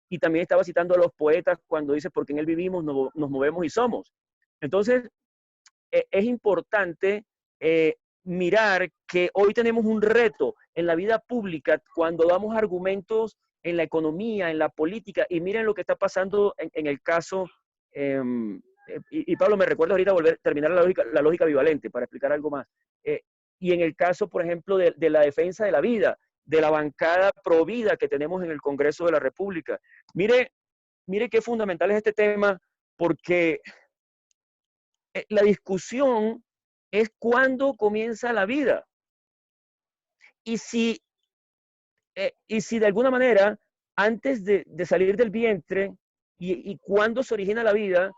Y también estaba citando a los poetas cuando dice, porque en él vivimos, nos movemos y somos. Entonces, es importante mirar que hoy tenemos un reto en la vida pública cuando damos argumentos en la economía, en la política, y miren lo que está pasando en el caso, y Pablo, me recuerda ahorita terminar la lógica bivalente para explicar algo más. Y en el caso, por ejemplo, de la defensa de la vida, de la bancada pro vida que tenemos en el Congreso de la República. Mire qué fundamental es este tema, porque la discusión es cuándo comienza la vida. Y si de alguna manera, antes de salir del vientre, y cuándo se origina la vida,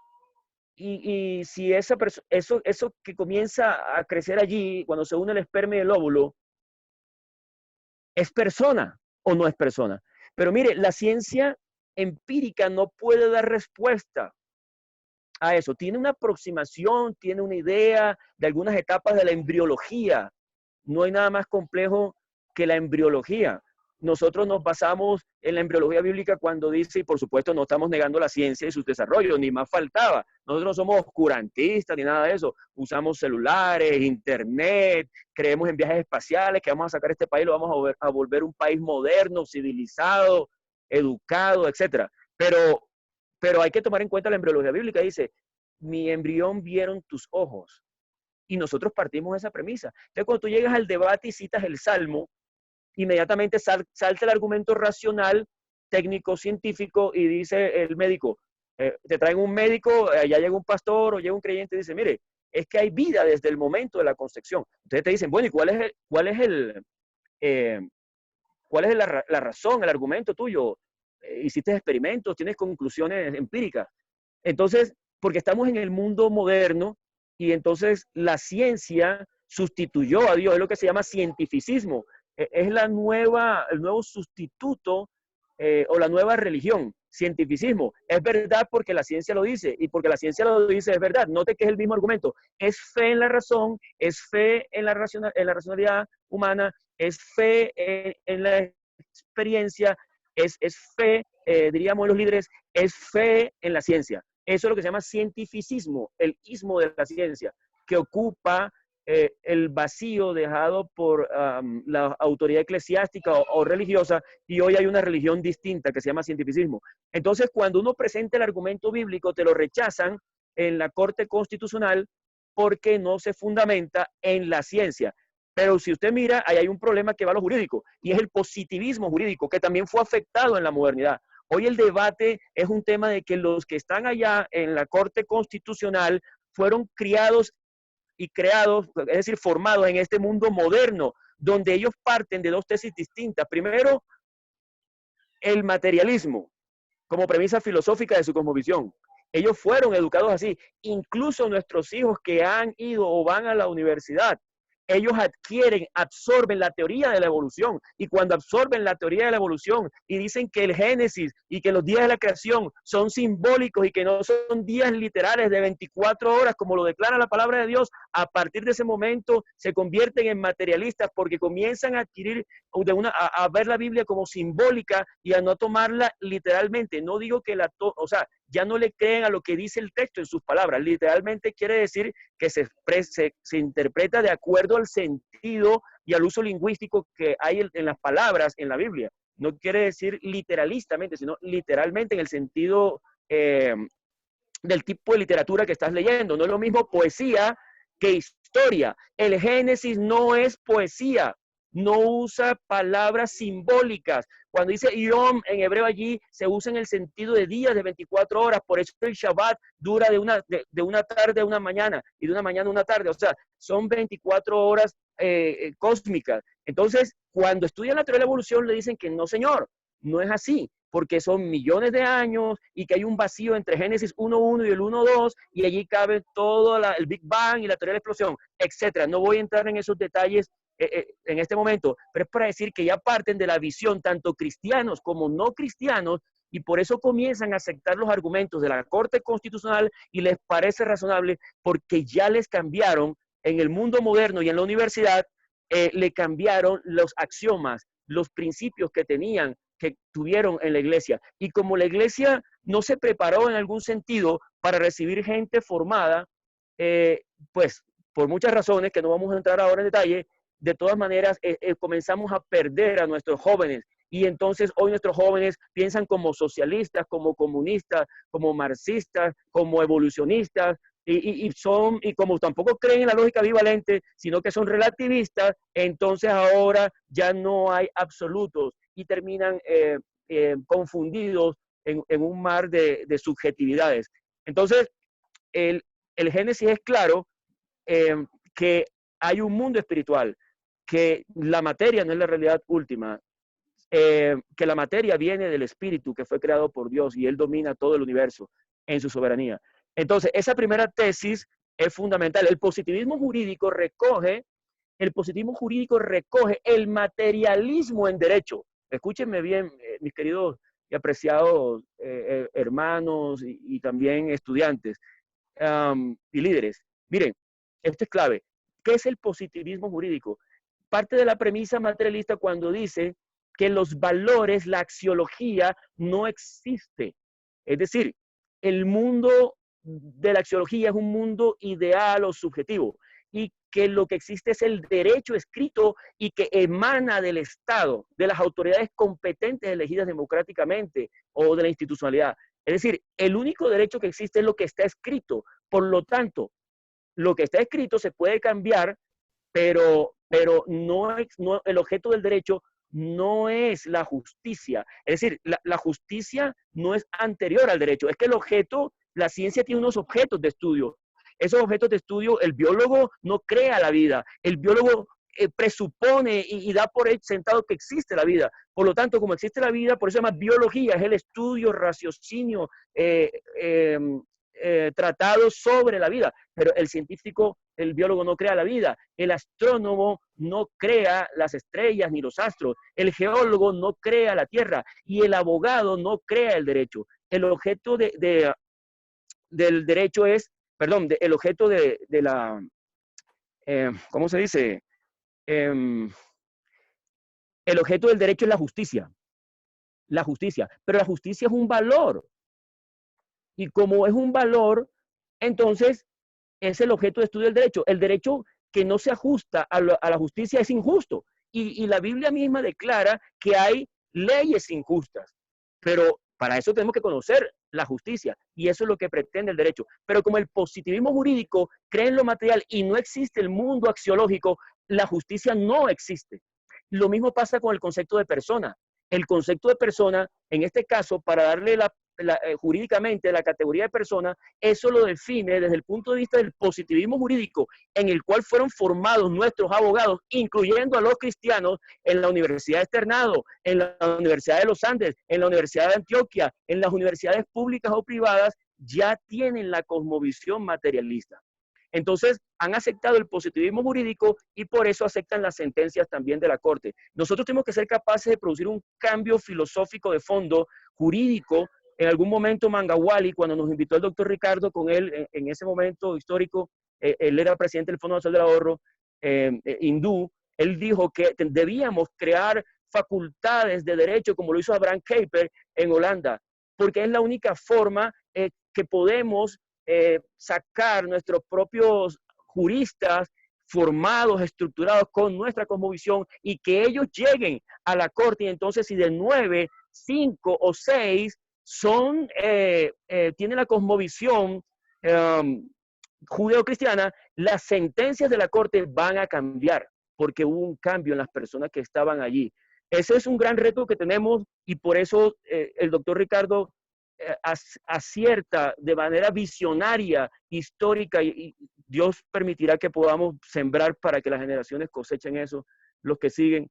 y si eso que comienza a crecer allí, cuando se une el esperma y el óvulo, ¿es persona o no es persona? Pero mire, la ciencia empírica no puede dar respuesta a eso. Tiene una aproximación, tiene una idea de algunas etapas de la embriología. No hay nada más complejo que la embriología. Nosotros nos basamos en la embriología bíblica cuando dice, y por supuesto no estamos negando la ciencia y sus desarrollos, ni más faltaba. Nosotros no somos oscurantistas ni nada de eso. Usamos celulares, internet, creemos en viajes espaciales, que vamos a sacar este país, lo vamos a volver un país moderno, civilizado, educado, etc. Pero hay que tomar en cuenta la embriología bíblica. Dice, mi embrión vieron tus ojos. Y nosotros partimos de esa premisa. Entonces, cuando tú llegas al debate y citas el Salmo, inmediatamente salta el argumento racional, técnico, científico, y dice el médico, te traen un médico, ya llega un pastor o llega un creyente y dice, mire, es que hay vida desde el momento de la concepción. Entonces te dicen, bueno, ¿y cuál es la razón, el argumento tuyo? Hiciste experimentos, tienes conclusiones empíricas. Entonces, porque estamos en el mundo moderno y entonces la ciencia sustituyó a Dios, es lo que se llama cientificismo. Es el nuevo sustituto o la nueva religión, cientificismo. Es verdad porque la ciencia lo dice y porque la ciencia lo dice es verdad. Note que es el mismo argumento. Es fe en la razón, es fe en la racionalidad humana, es fe en la experiencia, es fe, diríamos los líderes, es fe en la ciencia. Eso es lo que se llama cientificismo, el ismo de la ciencia, que ocupa el vacío dejado por la autoridad eclesiástica o religiosa, y hoy hay una religión distinta que se llama cientificismo. Entonces, cuando uno presenta el argumento bíblico, te lo rechazan en la Corte Constitucional porque no se fundamenta en la ciencia. Pero si usted mira, ahí hay un problema que va a lo jurídico, y es el positivismo jurídico, que también fue afectado en la modernidad. Hoy el debate es un tema de que los que están allá en la Corte Constitucional fueron criados y creados, es decir, formados en este mundo moderno, donde ellos parten de dos tesis distintas. Primero, el materialismo como premisa filosófica de su cosmovisión. Ellos fueron educados así. Incluso nuestros hijos que han ido o van a la universidad, ellos adquieren, absorben la teoría de la evolución. Y cuando absorben la teoría de la evolución y dicen que el Génesis y que los días de la creación son simbólicos y que no son días literales de 24 horas, como lo declara la palabra de Dios, a partir de ese momento se convierten en materialistas porque comienzan a adquirir, a ver la Biblia como simbólica y a no tomarla literalmente. No digo que ya no le creen a lo que dice el texto en sus palabras. Literalmente quiere decir que se interpreta de acuerdo al sentido y al uso lingüístico que hay en las palabras en la Biblia. No quiere decir literalistamente, sino literalmente en el sentido del tipo de literatura que estás leyendo. No es lo mismo poesía que historia. El Génesis no es poesía, no usa palabras simbólicas. Cuando dice Yom en hebreo allí se usa en el sentido de días de 24 horas, por eso el Shabbat dura de una tarde a una mañana y de una mañana a una tarde, o sea, son 24 horas cósmicas. Entonces, cuando estudian la teoría de la evolución le dicen que no, señor, no es así, porque son millones de años y que hay un vacío entre Génesis 1.1 y el 1.2 y allí cabe todo el Big Bang y la teoría de la explosión, etcétera. No voy a entrar en esos detalles en este momento, pero es para decir que ya parten de la visión tanto cristianos como no cristianos y por eso comienzan a aceptar los argumentos de la Corte Constitucional y les parece razonable porque ya les cambiaron en el mundo moderno y en la universidad, le cambiaron los axiomas, los principios que tuvieron en la iglesia. Y como la iglesia no se preparó en algún sentido para recibir gente formada, pues por muchas razones que no vamos a entrar ahora en detalle, de todas maneras comenzamos a perder a nuestros jóvenes. Y entonces hoy nuestros jóvenes piensan como socialistas, como comunistas, como marxistas, como evolucionistas, y como tampoco creen en la lógica bivalente, sino que son relativistas, entonces ahora ya no hay absolutos y terminan confundidos en un mar de subjetividades. Entonces, el Génesis es claro que hay un mundo espiritual, que la materia no es la realidad última, que la materia viene del espíritu que fue creado por Dios y Él domina todo el universo en su soberanía. Entonces, esa primera tesis es fundamental. El positivismo jurídico recoge el materialismo en derecho. Escúchenme bien, mis queridos y apreciados hermanos y también estudiantes y líderes. Miren, esto es clave. ¿Qué es el positivismo jurídico? Parte de la premisa materialista cuando dice que los valores, la axiología no existe. Es decir, el mundo de la axiología es un mundo ideal o subjetivo y que lo que existe es el derecho escrito y que emana del Estado, de las autoridades competentes elegidas democráticamente o de la institucionalidad. Es decir, el único derecho que existe es lo que está escrito. Por lo tanto, lo que está escrito se puede cambiar, pero no, el objeto del derecho no es la justicia. Es decir, la justicia no es anterior al derecho. Es que el objeto, la ciencia tiene unos objetos de estudio. Esos objetos de estudio, el biólogo no crea la vida. El biólogo presupone y da por sentado que existe la vida. Por lo tanto, como existe la vida, por eso se llama biología, es el estudio, raciocinio, tratado sobre la vida. Pero el científico, el biólogo no crea la vida. El astrónomo no crea las estrellas ni los astros. El geólogo no crea la tierra. Y el abogado no crea el derecho. El objeto del derecho es, perdón, el objeto de la, ¿cómo se dice? El objeto del derecho es la justicia. La justicia. Pero la justicia es un valor. Y como es un valor, entonces es el objeto de estudio del derecho. El derecho que no se ajusta a la justicia es injusto. Y la Biblia misma declara que hay leyes injustas. Pero Para eso tenemos que conocer la justicia y eso es lo que pretende el derecho. Pero como el positivismo jurídico cree en lo material y no existe el mundo axiológico, la justicia no existe. Lo mismo pasa con el concepto de persona. El concepto de persona, en este caso, para darle jurídicamente la categoría de persona, eso lo define desde el punto de vista del positivismo jurídico, en el cual fueron formados nuestros abogados, incluyendo a los cristianos, en la Universidad de Externado, en la Universidad de los Andes, en la Universidad de Antioquia, en las universidades públicas o privadas, ya tienen la cosmovisión materialista. Entonces, han aceptado el positivismo jurídico y por eso aceptan las sentencias también de la Corte. Nosotros tenemos que ser capaces de producir un cambio filosófico de fondo jurídico. En algún momento Mangahuali, cuando nos invitó el doctor Ricardo con él, en ese momento histórico, él era presidente del Fondo Nacional del Ahorro hindú, él dijo que debíamos crear facultades de derecho como lo hizo Abraham Kuyper en Holanda, porque es la única forma que podemos sacar nuestros propios juristas formados, estructurados con nuestra cosmovisión y que ellos lleguen a la corte y entonces si de 9, 5 o 6 son, tienen la cosmovisión judeo-cristiana, las sentencias de la corte van a cambiar porque hubo un cambio en las personas que estaban allí. Ese es un gran reto que tenemos y por eso el doctor Ricardo acierta de manera visionaria, histórica, y Dios permitirá que podamos sembrar para que las generaciones cosechen eso, los que siguen,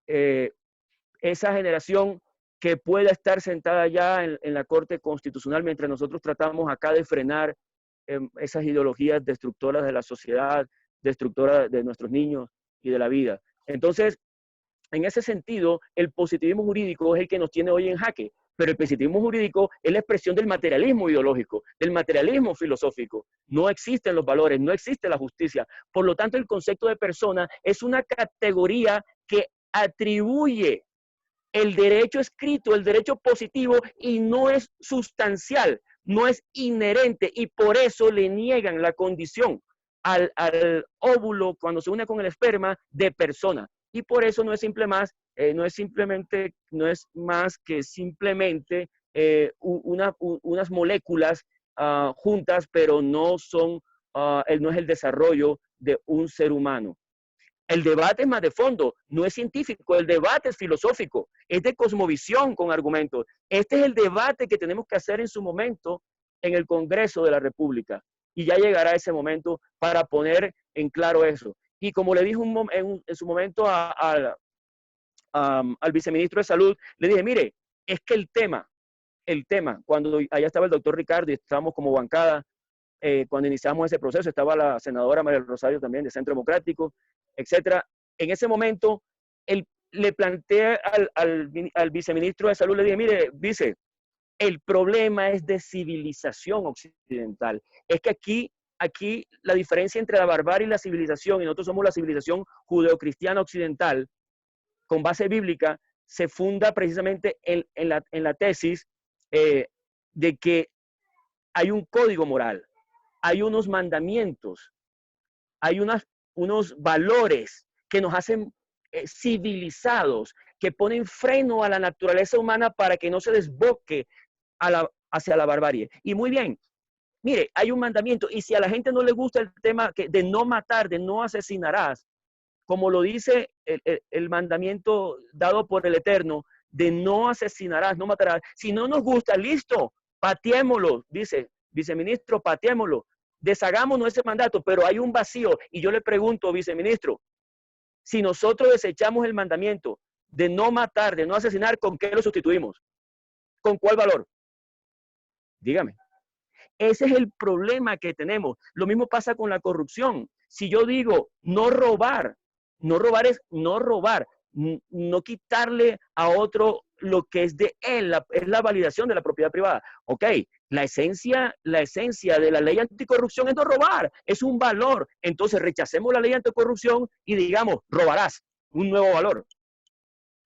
esa generación que pueda estar sentada ya en la Corte Constitucional mientras nosotros tratamos acá de frenar esas ideologías destructoras de la sociedad, destructoras de nuestros niños y de la vida. Entonces, en ese sentido, el positivismo jurídico es el que nos tiene hoy en jaque, pero el positivismo jurídico es la expresión del materialismo ideológico, del materialismo filosófico. No existen los valores, no existe la justicia. Por lo tanto, el concepto de persona es una categoría que atribuye el derecho escrito, el derecho positivo, y no es sustancial, no es inherente, y por eso le niegan la condición al óvulo, cuando se une con el esperma, de persona. Y por eso no es no es más que simplemente unas moléculas juntas, pero no no es el desarrollo de un ser humano. El debate es más de fondo, no es científico, el debate es filosófico, es de cosmovisión con argumentos. Este es el debate que tenemos que hacer en su momento en el Congreso de la República. Y ya llegará ese momento para poner en claro eso. Y como le dije en su momento al viceministro de Salud, le dije, mire, es que el tema, cuando allá estaba el doctor Ricardo y estábamos como bancada, cuando iniciamos ese proceso, estaba la senadora María Rosario también de Centro Democrático, etcétera. En ese momento, le planteé al viceministro de Salud, le dije, mire, vice, el problema es de civilización occidental. Es que aquí la diferencia entre la barbarie y la civilización, y nosotros somos la civilización judeocristiana occidental, con base bíblica, se funda precisamente en la tesis de que hay un código moral, hay unos mandamientos, hay unos valores que nos hacen civilizados, que ponen freno a la naturaleza humana para que no se desboque hacia la barbarie. Y muy bien, mire, hay un mandamiento, y si a la gente no le gusta el tema de no matar, de no asesinarás, como lo dice el mandamiento dado por el Eterno, de no asesinarás, no matarás, si no nos gusta, listo, pateémoslo, dice viceministro, pateémoslo, deshagámonos ese mandato, pero hay un vacío. Y yo le pregunto, viceministro, si nosotros desechamos el mandamiento de no matar, de no asesinar, ¿con qué lo sustituimos? ¿Con cuál valor? Dígame. Ese es el problema que tenemos. Lo mismo pasa con la corrupción. Si yo digo no robar es no robar, no quitarle a otro lo que es de él, es la validación de la propiedad privada. Ok, la esencia de la ley anticorrupción es no robar, es un valor. Entonces rechacemos la ley anticorrupción y digamos, robarás, un nuevo valor.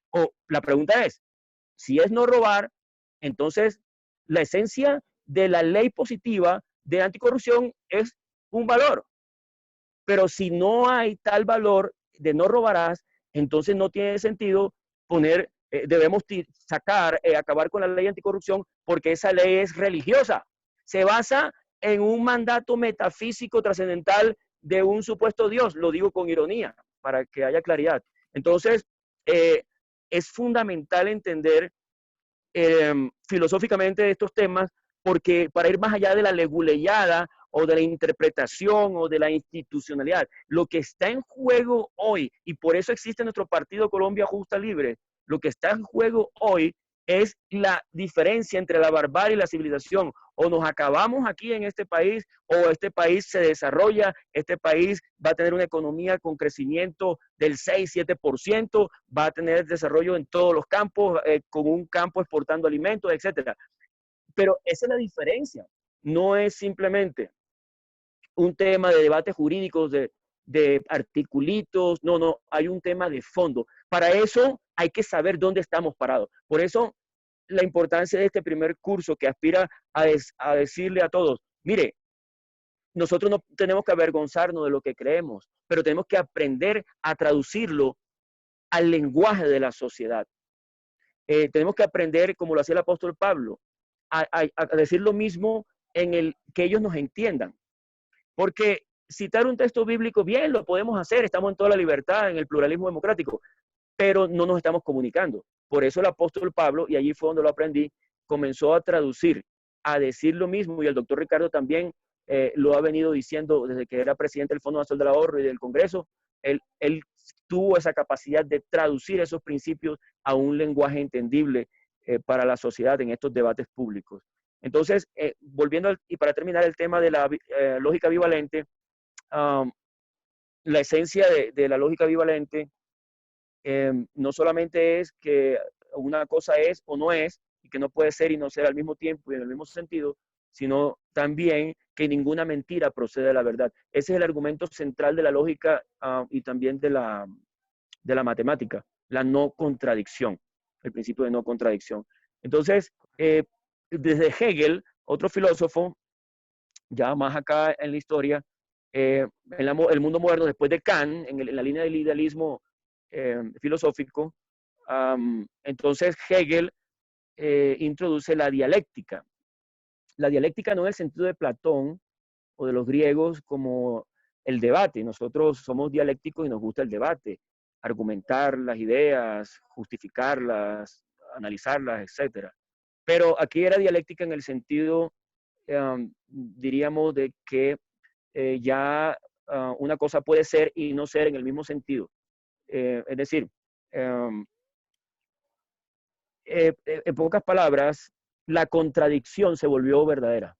O la pregunta es, si es no robar, entonces la esencia de la ley positiva de anticorrupción es un valor. Pero si no hay tal valor de no robarás, entonces no tiene sentido poner debemos acabar con la ley anticorrupción porque esa ley es religiosa. Se basa en un mandato metafísico trascendental de un supuesto Dios. Lo digo con ironía, para que haya claridad. Entonces, es fundamental entender filosóficamente estos temas, porque para ir más allá de la leguleyada o de la interpretación o de la institucionalidad, lo que está en juego hoy, y por eso existe nuestro partido Colombia Justa Libre, lo que está en juego hoy es la diferencia entre la barbarie y la civilización. O nos acabamos aquí en este país, o este país se desarrolla, este país va a tener una economía con crecimiento del 6-7%, va a tener desarrollo en todos los campos, con un campo exportando alimentos, etcétera. Pero esa es la diferencia. No es simplemente un tema de debates jurídicos, de articulitos, no, hay un tema de fondo. Para eso hay que saber dónde estamos parados. Por eso la importancia de este primer curso que aspira a decirle a todos, mire, nosotros no tenemos que avergonzarnos de lo que creemos, pero tenemos que aprender a traducirlo al lenguaje de la sociedad. Tenemos que aprender, como lo hacía el apóstol Pablo, a decir lo mismo en el que ellos nos entiendan. Porque citar un texto bíblico, bien, lo podemos hacer, estamos en toda la libertad, en el pluralismo democrático, pero no nos estamos comunicando. Por eso el apóstol Pablo, y allí fue donde lo aprendí, comenzó a traducir, a decir lo mismo, y el doctor Ricardo también lo ha venido diciendo desde que era presidente del Fondo Nacional del Ahorro y del Congreso. Él tuvo esa capacidad de traducir esos principios a un lenguaje entendible para la sociedad en estos debates públicos. Entonces, volviendo y para terminar el tema de la lógica bivalente, la esencia de la lógica bivalente no solamente es que una cosa es o no es, y que no puede ser y no ser al mismo tiempo y en el mismo sentido, sino también que ninguna mentira procede de la verdad. Ese es el argumento central de la lógica y también de la matemática, la no contradicción, el principio de no contradicción. Entonces, desde Hegel, otro filósofo, ya más acá en la historia, en el mundo moderno, después de Kant, en la línea del idealismo filosófico, entonces Hegel introduce la dialéctica. La dialéctica no en el sentido de Platón o de los griegos como el debate. Nosotros somos dialécticos y nos gusta el debate, argumentar las ideas, justificarlas, analizarlas, etc. Pero aquí era dialéctica en el sentido, diríamos, de que ya una cosa puede ser y no ser en el mismo sentido. Es decir, en pocas palabras, la contradicción se volvió verdadera.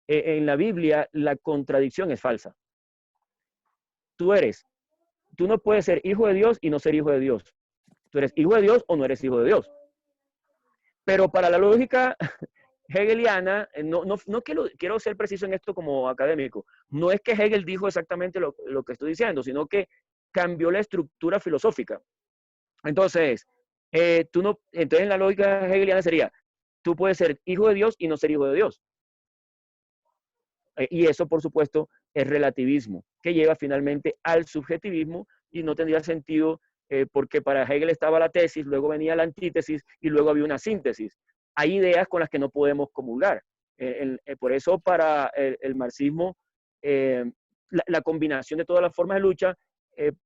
En la Biblia, la contradicción es falsa. Tú no puedes ser hijo de Dios y no ser hijo de Dios. Tú eres hijo de Dios o no eres hijo de Dios. Pero para la lógica hegeliana, no quiero ser preciso en esto como académico, no es que Hegel dijo exactamente lo que estoy diciendo, sino que cambió la estructura filosófica. Entonces, entonces la lógica hegeliana sería, tú puedes ser hijo de Dios y no ser hijo de Dios. Y eso, por supuesto, es relativismo, que lleva finalmente al subjetivismo y no tendría sentido porque para Hegel estaba la tesis, luego venía la antítesis y luego había una síntesis. Hay ideas con las que no podemos comulgar. Por eso para el marxismo, la combinación de todas las formas de lucha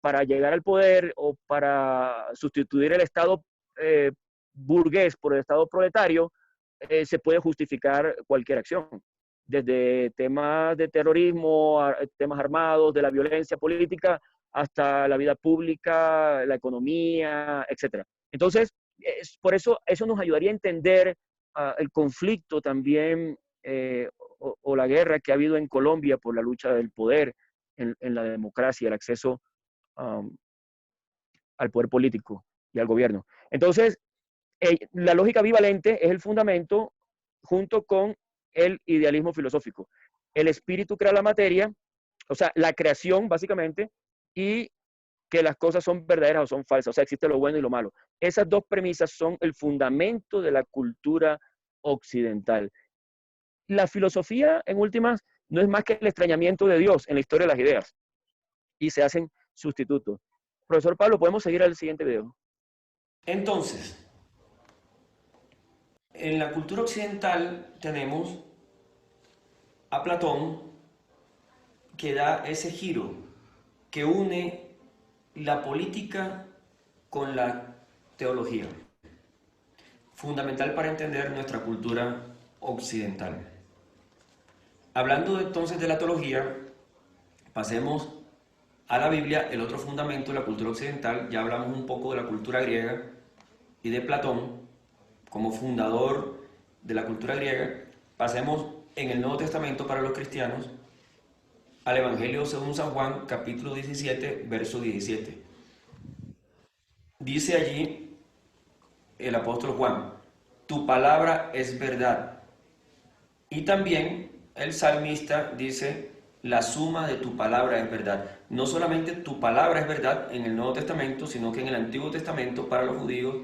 para llegar al poder o para sustituir el Estado burgués por el Estado proletario, se puede justificar cualquier acción. Desde temas de terrorismo, temas armados, de la violencia política, hasta la vida pública, la economía, etc. Entonces, por eso nos ayudaría a entender el conflicto también o la guerra que ha habido en Colombia por la lucha del poder en la democracia, el acceso al poder político y al gobierno. Entonces, la lógica bivalente es el fundamento junto con el idealismo filosófico. El espíritu crea la materia, o sea, la creación básicamente, y que las cosas son verdaderas o son falsas, o sea, existe lo bueno y lo malo. Esas dos premisas son el fundamento de la cultura occidental. La filosofía, en últimas, no es más que el extrañamiento de Dios en la historia de las ideas, y se hacen sustitutos. Profesor Pablo, ¿podemos seguir al siguiente video? Entonces, en la cultura occidental tenemos a Platón, que da ese giro, que une la política con la teología, fundamental para entender nuestra cultura occidental. Hablando entonces de la teología, pasemos a la Biblia, el otro fundamento de la cultura occidental. Ya hablamos un poco de la cultura griega y de Platón como fundador de la cultura griega. Pasemos en el Nuevo Testamento para los cristianos al Evangelio según San Juan, capítulo 17, verso 17. Dice allí el apóstol Juan: tu palabra es verdad. Y también el salmista dice: la suma de tu palabra es verdad. No solamente tu palabra es verdad en el Nuevo Testamento, sino que en el Antiguo Testamento para los judíos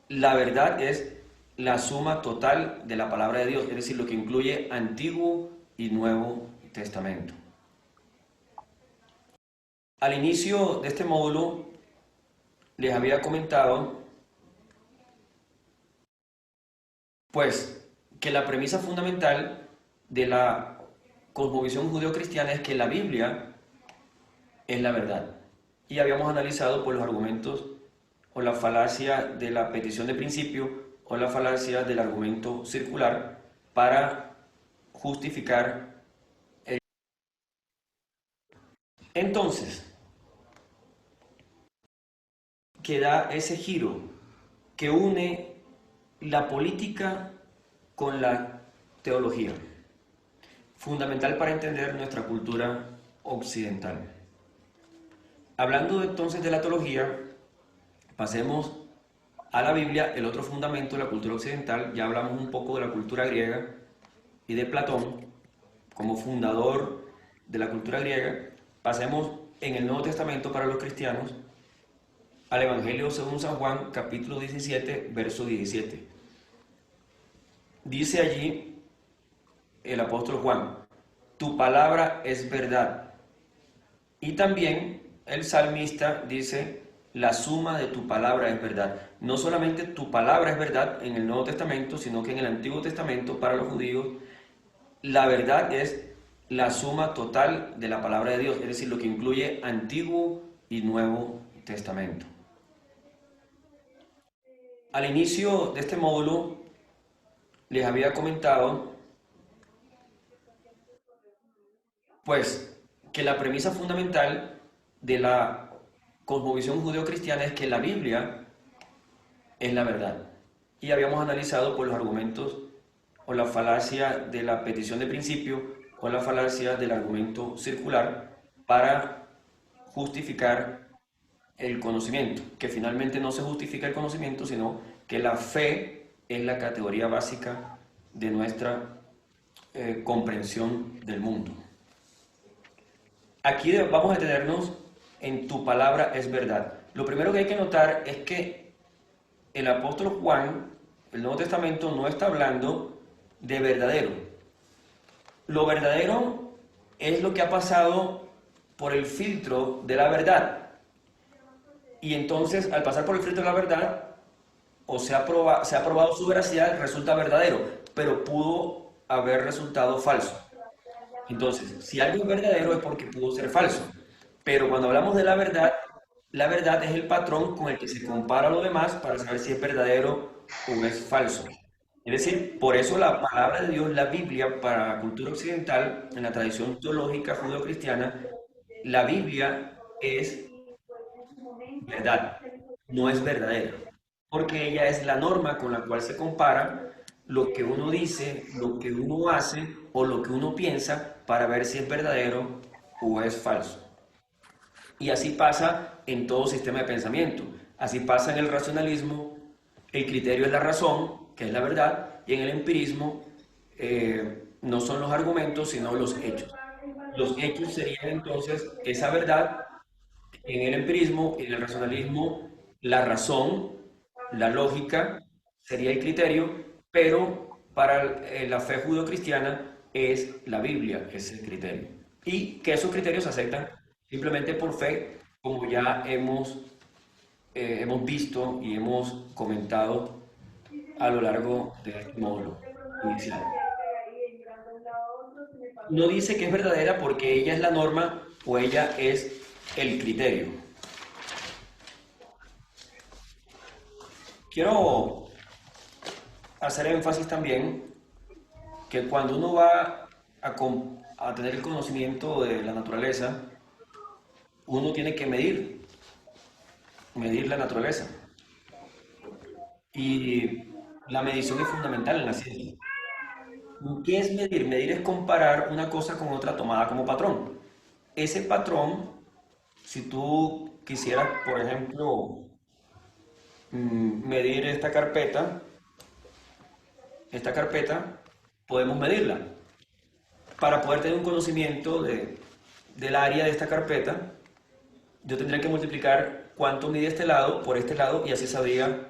la verdad es la suma total de la palabra de Dios, es decir, lo que incluye Antiguo y Nuevo Testamento. Al inicio de este módulo les había comentado pues que la premisa fundamental de la cosmovisión judeo-cristiana es que la Biblia es la verdad. Y habíamos analizado por los argumentos o la falacia de la petición de principio o la falacia del argumento circular para justificar el... Entonces, que da ese giro que une la política con la teología, fundamental para entender nuestra cultura occidental. Hablando entonces de la teología, pasemos a la Biblia, el otro fundamento de la cultura occidental. Ya hablamos un poco de la cultura griega y de Platón como fundador de la cultura griega. Pasemos en el Nuevo Testamento para los cristianos al Evangelio según San Juan, capítulo 17, verso 17. Dice allí el apóstol Juan: tu palabra es verdad. Y también el salmista dice: la suma de tu palabra es verdad. No solamente tu palabra es verdad en el Nuevo Testamento, sino que en el Antiguo Testamento para los judíos la verdad es la suma total de la palabra de Dios, es decir, lo que incluye Antiguo y Nuevo Testamento. Al inicio de este módulo les había comentado pues que la premisa fundamental de la cosmovisión judeo-cristiana es que la Biblia es la verdad. Y habíamos analizado por los argumentos o la falacia de la petición de principio o la falacia del argumento circular para justificar el conocimiento, que finalmente no se justifica el conocimiento, sino que la fe es la categoría básica de nuestra comprensión del mundo. Aquí vamos a detenernos en tu palabra es verdad. Lo primero que hay que notar es que el apóstol Juan, el Nuevo Testamento, no está hablando de verdadero. Lo verdadero es lo que ha pasado por el filtro de la verdad. Y entonces, al pasar por el filtro de la verdad, o se ha probado su veracidad, resulta verdadero, pero pudo haber resultado falso. Entonces, si algo es verdadero es porque pudo ser falso. Pero cuando hablamos de la verdad es el patrón con el que se compara lo demás para saber si es verdadero o es falso. Es decir, por eso la palabra de Dios, la Biblia, para la cultura occidental, en la tradición teológica judeocristiana, la Biblia es verdad, no es verdadera, porque ella es la norma con la cual se compara lo que uno dice, lo que uno hace o lo que uno piensa para ver si es verdadero o es falso. Y así pasa en todo sistema de pensamiento. Así pasa en el racionalismo, el criterio es la razón, que es la verdad, y en el empirismo no son los argumentos, sino los hechos. Los hechos serían entonces esa verdad. En el empirismo y en el racionalismo, la razón, la lógica sería el criterio, pero para la fe judeocristiana es la Biblia, es el criterio. Y que esos criterios se aceptan simplemente por fe, como ya hemos hemos visto y hemos comentado a lo largo de este módulo inicial. No dice que es verdadera porque ella es la norma o ella es el criterio. Quiero hacer énfasis también que cuando uno va a tener el conocimiento de la naturaleza, uno tiene que medir la naturaleza. Y la medición es fundamental en la ciencia. ¿Qué es medir? Medir es comparar una cosa con otra tomada como patrón. Ese patrón, si tú quisieras, por ejemplo, medir esta carpeta, podemos medirla. Para poder tener un conocimiento del área de esta carpeta, yo tendría que multiplicar cuánto mide este lado por este lado y así sabría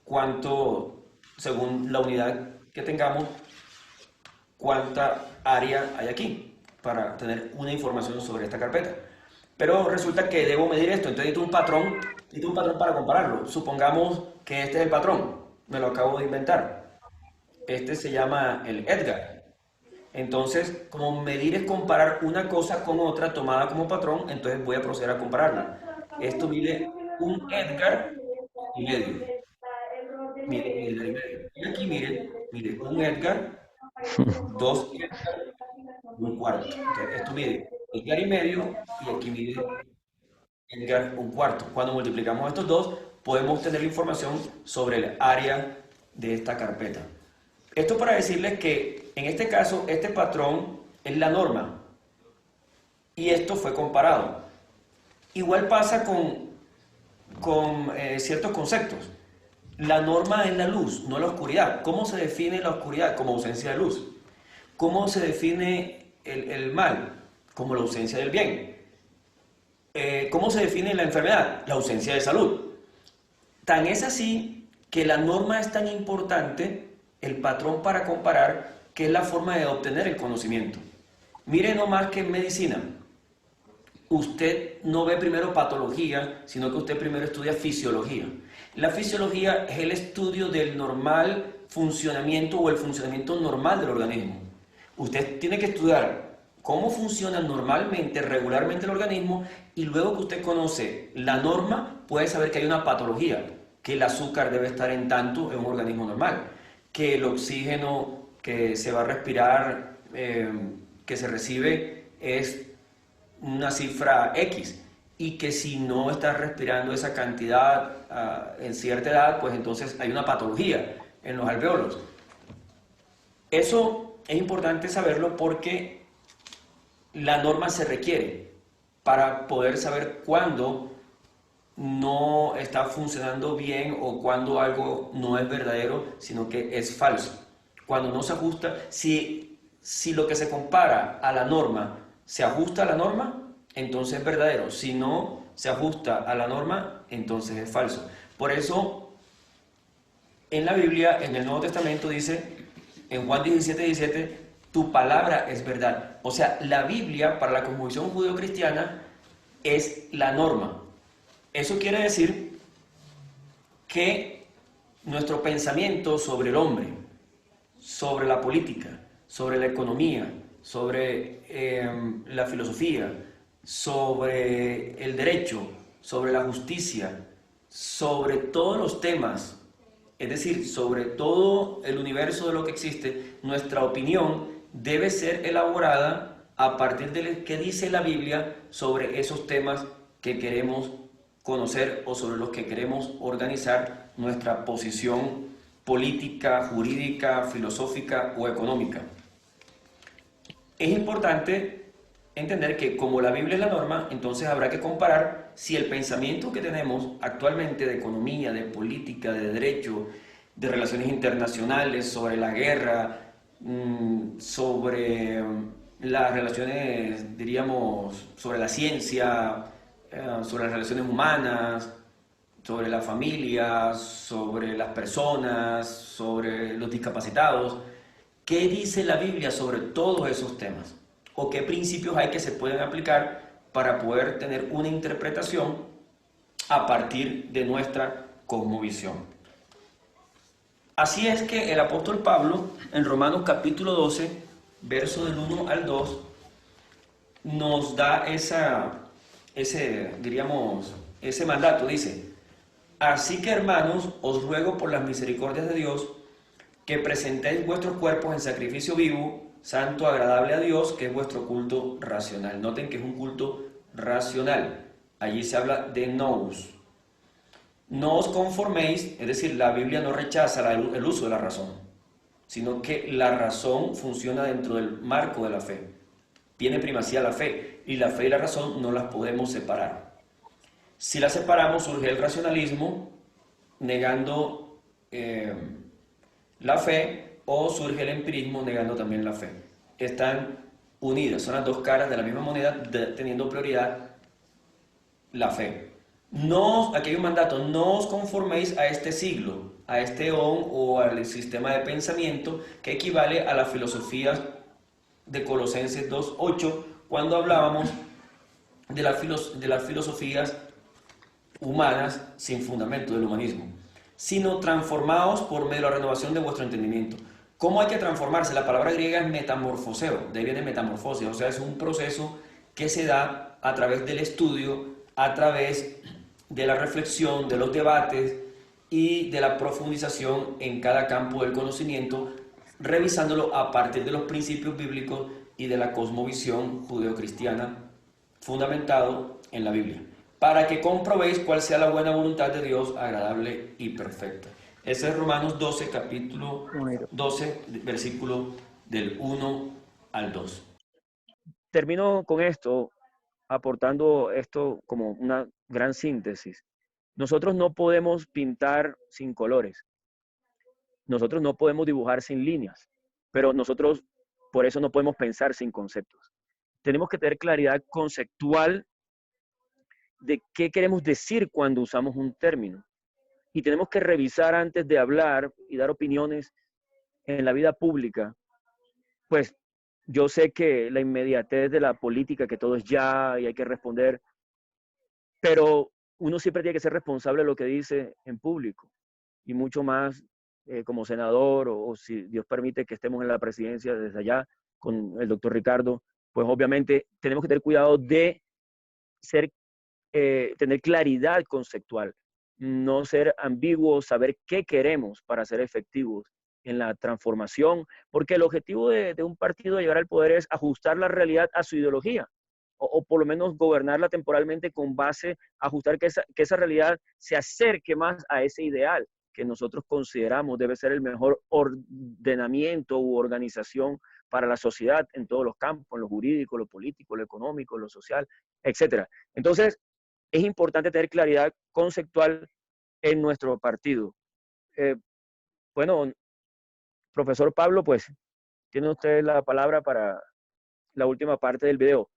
cuánto, según la unidad que tengamos, cuánta área hay aquí para tener una información sobre esta carpeta. Pero resulta que debo medir esto, entonces necesito un patrón para compararlo. Supongamos que este es el patrón, me lo acabo de inventar. Este se llama el Edgar. Entonces, como medir es comparar una cosa con otra tomada como patrón, entonces voy a proceder a compararla. Esto mide un Edgar y medio. Mide Edgar y medio. Y aquí mide un Edgar, dos Edgar, un cuarto. Entonces, esto mide Edgar y medio y aquí mide Edgar un cuarto. Cuando multiplicamos estos dos, podemos tener información sobre el área de esta carpeta. Esto para decirles que en este caso, este patrón es la norma y esto fue comparado. Igual pasa con ciertos conceptos. La norma es la luz, no la oscuridad. ¿Cómo se define la oscuridad? Como ausencia de luz. ¿Cómo se define el mal? Como la ausencia del bien. ¿Cómo se define la enfermedad? La ausencia de salud. Tan es así que la norma es tan importante, el patrón para comparar, que es la forma de obtener el conocimiento. Mire nomás que en medicina, usted no ve primero patología, sino que usted primero estudia fisiología. La fisiología es el estudio del normal funcionamiento o el funcionamiento normal del organismo. Usted tiene que estudiar cómo funciona normalmente, regularmente el organismo, y luego que usted conoce la norma, puede saber que hay una patología, que el azúcar debe estar en tanto en un organismo normal, que el oxígeno que se va a respirar, que se recibe, es una cifra X, y que si no estás respirando esa cantidad en cierta edad, pues entonces hay una patología en los alvéolos. Eso es importante saberlo porque la norma se requiere para poder saber cuándo no está funcionando bien o cuando algo no es verdadero, sino que es falso. Cuando no se ajusta, si lo que se compara a la norma se ajusta a la norma, entonces es verdadero. Si no se ajusta a la norma, entonces es falso. Por eso, en la Biblia, en el Nuevo Testamento dice, en Juan 17:17, tu palabra es verdad. O sea, la Biblia para la cosmovisión judeo-cristiana es la norma. Eso quiere decir que nuestro pensamiento sobre el hombre, sobre la política, sobre la economía, sobre la filosofía, sobre el derecho, sobre la justicia, sobre todos los temas, es decir, sobre todo el universo de lo que existe, nuestra opinión debe ser elaborada a partir de lo que dice la Biblia sobre esos temas que queremos conocer o sobre los que queremos organizar nuestra posición política, jurídica, filosófica o económica. Es importante entender que como la Biblia es la norma, entonces habrá que comparar si el pensamiento que tenemos actualmente de economía, de política, de derecho, de relaciones internacionales, sobre la guerra, sobre las relaciones, diríamos, sobre la ciencia, sobre las relaciones humanas, sobre la familia, sobre las personas, sobre los discapacitados. ¿Qué dice la Biblia sobre todos esos temas? ¿O qué principios hay que se pueden aplicar para poder tener una interpretación a partir de nuestra cosmovisión. Así es que el apóstol Pablo, en Romanos capítulo 12, verso del 1 al 2, nos da ese mandato. Dice: así que, hermanos, os ruego por las misericordias de Dios que presentéis vuestros cuerpos en sacrificio vivo, santo, agradable a Dios, que es vuestro culto racional. Noten que es un culto racional. Allí se habla de nous. No os conforméis, es decir, la Biblia no rechaza el uso de la razón, sino que la razón funciona dentro del marco de la fe. Tiene primacía la fe, y la fe y la razón no las podemos separar. Si las separamos, surge el racionalismo, negando la fe, o surge el empirismo, negando también la fe. Están unidas, son las dos caras de la misma moneda, teniendo prioridad la fe. Aquí hay un mandato: no os conforméis a este siglo, a este eón o al sistema de pensamiento que equivale a las filosofías de Colosenses 2:8, cuando hablábamos de las filosofías humanas sin fundamento del humanismo, sino transformaos por medio de la renovación de vuestro entendimiento. ¿Cómo hay que transformarse? La palabra griega es metamorfoseo, de ahí viene metamorfosis, o sea, es un proceso que se da a través del estudio, a través de la reflexión, de los debates y de la profundización en cada campo del conocimiento, revisándolo a partir de los principios bíblicos y de la cosmovisión judeocristiana fundamentado en la Biblia, para que comprobéis cuál sea la buena voluntad de Dios, agradable y perfecta. Ese es Romanos 12, capítulo 12, versículo del 1 al 2. Termino con esto, aportando esto como una gran síntesis. Nosotros no podemos pintar sin colores. Nosotros no podemos dibujar sin líneas, pero nosotros por eso no podemos pensar sin conceptos. Tenemos que tener claridad conceptual de qué queremos decir cuando usamos un término. Y tenemos que revisar antes de hablar y dar opiniones en la vida pública. Pues yo sé que la inmediatez de la política, que todo es ya y hay que responder, pero uno siempre tiene que ser responsable de lo que dice en público, y mucho más como senador, o si Dios permite que estemos en la presidencia desde allá con el doctor Ricardo, pues obviamente tenemos que tener cuidado de tener claridad conceptual, no ser ambiguos, saber qué queremos para ser efectivos en la transformación, porque el objetivo de un partido de llegar al poder es ajustar la realidad a su ideología, o por lo menos gobernarla temporalmente con base, ajustar que esa realidad se acerque más a ese ideal que nosotros consideramos debe ser el mejor ordenamiento u organización para la sociedad en todos los campos, en lo jurídico, lo político, lo económico, lo social, etc. Entonces, es importante tener claridad conceptual en nuestro partido. Bueno, profesor Pablo, pues tiene usted la palabra para la última parte del video.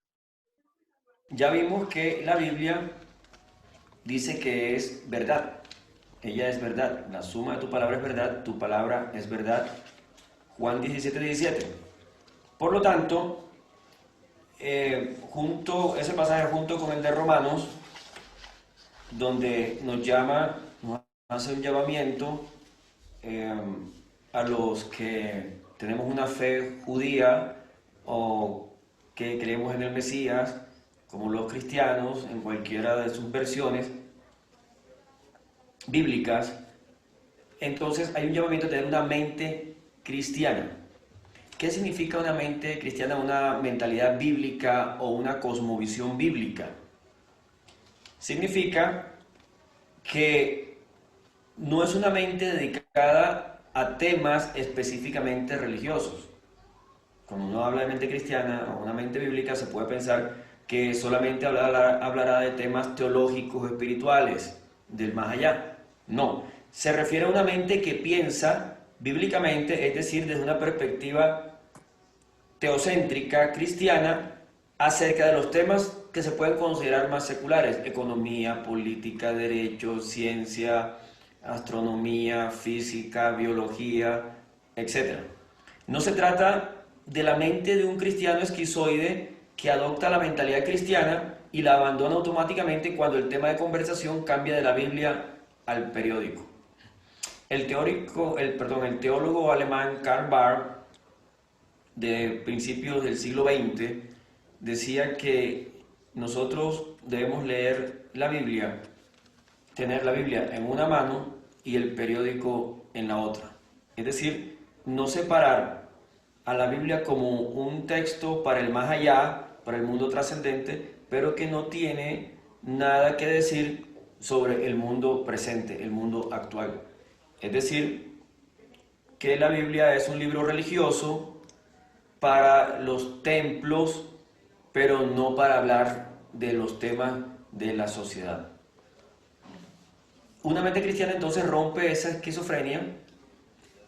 Ya vimos que la Biblia dice que es verdad. Ella es verdad. La suma de tu palabra es verdad. Tu palabra es verdad. Juan 17:17. Por lo tanto, ese pasaje junto con el de Romanos, donde nos hace un llamamiento a los que tenemos una fe judía o que creemos en el Mesías, como los cristianos, en cualquiera de sus versiones bíblicas. Entonces hay un llamamiento a tener una mente cristiana. ¿Qué significa una mente cristiana, una mentalidad bíblica o una cosmovisión bíblica? Significa que no es una mente dedicada a temas específicamente religiosos. Cuando uno habla de mente cristiana o una mente bíblica, se puede pensar que solamente hablará de temas teológicos, espirituales, del más allá. No, se refiere a una mente que piensa bíblicamente, es decir, desde una perspectiva teocéntrica, cristiana, acerca de los temas que se pueden considerar más seculares: economía, política, derecho, ciencia, astronomía, física, biología, etc. No se trata de la mente de un cristiano esquizoide que adopta la mentalidad cristiana y la abandona automáticamente cuando el tema de conversación cambia de la Biblia al periódico. El teólogo alemán Karl Barth, de principios del siglo XX, decía que nosotros debemos leer la Biblia, tener la Biblia en una mano y el periódico en la otra. Es decir, no separar a la Biblia como un texto para el más allá, para el mundo trascendente, pero que no tiene nada que decir sobre el mundo presente, el mundo actual. Es decir, que la Biblia es un libro religioso para los templos, pero no para hablar de los temas de la sociedad. Una mente cristiana entonces rompe esa esquizofrenia,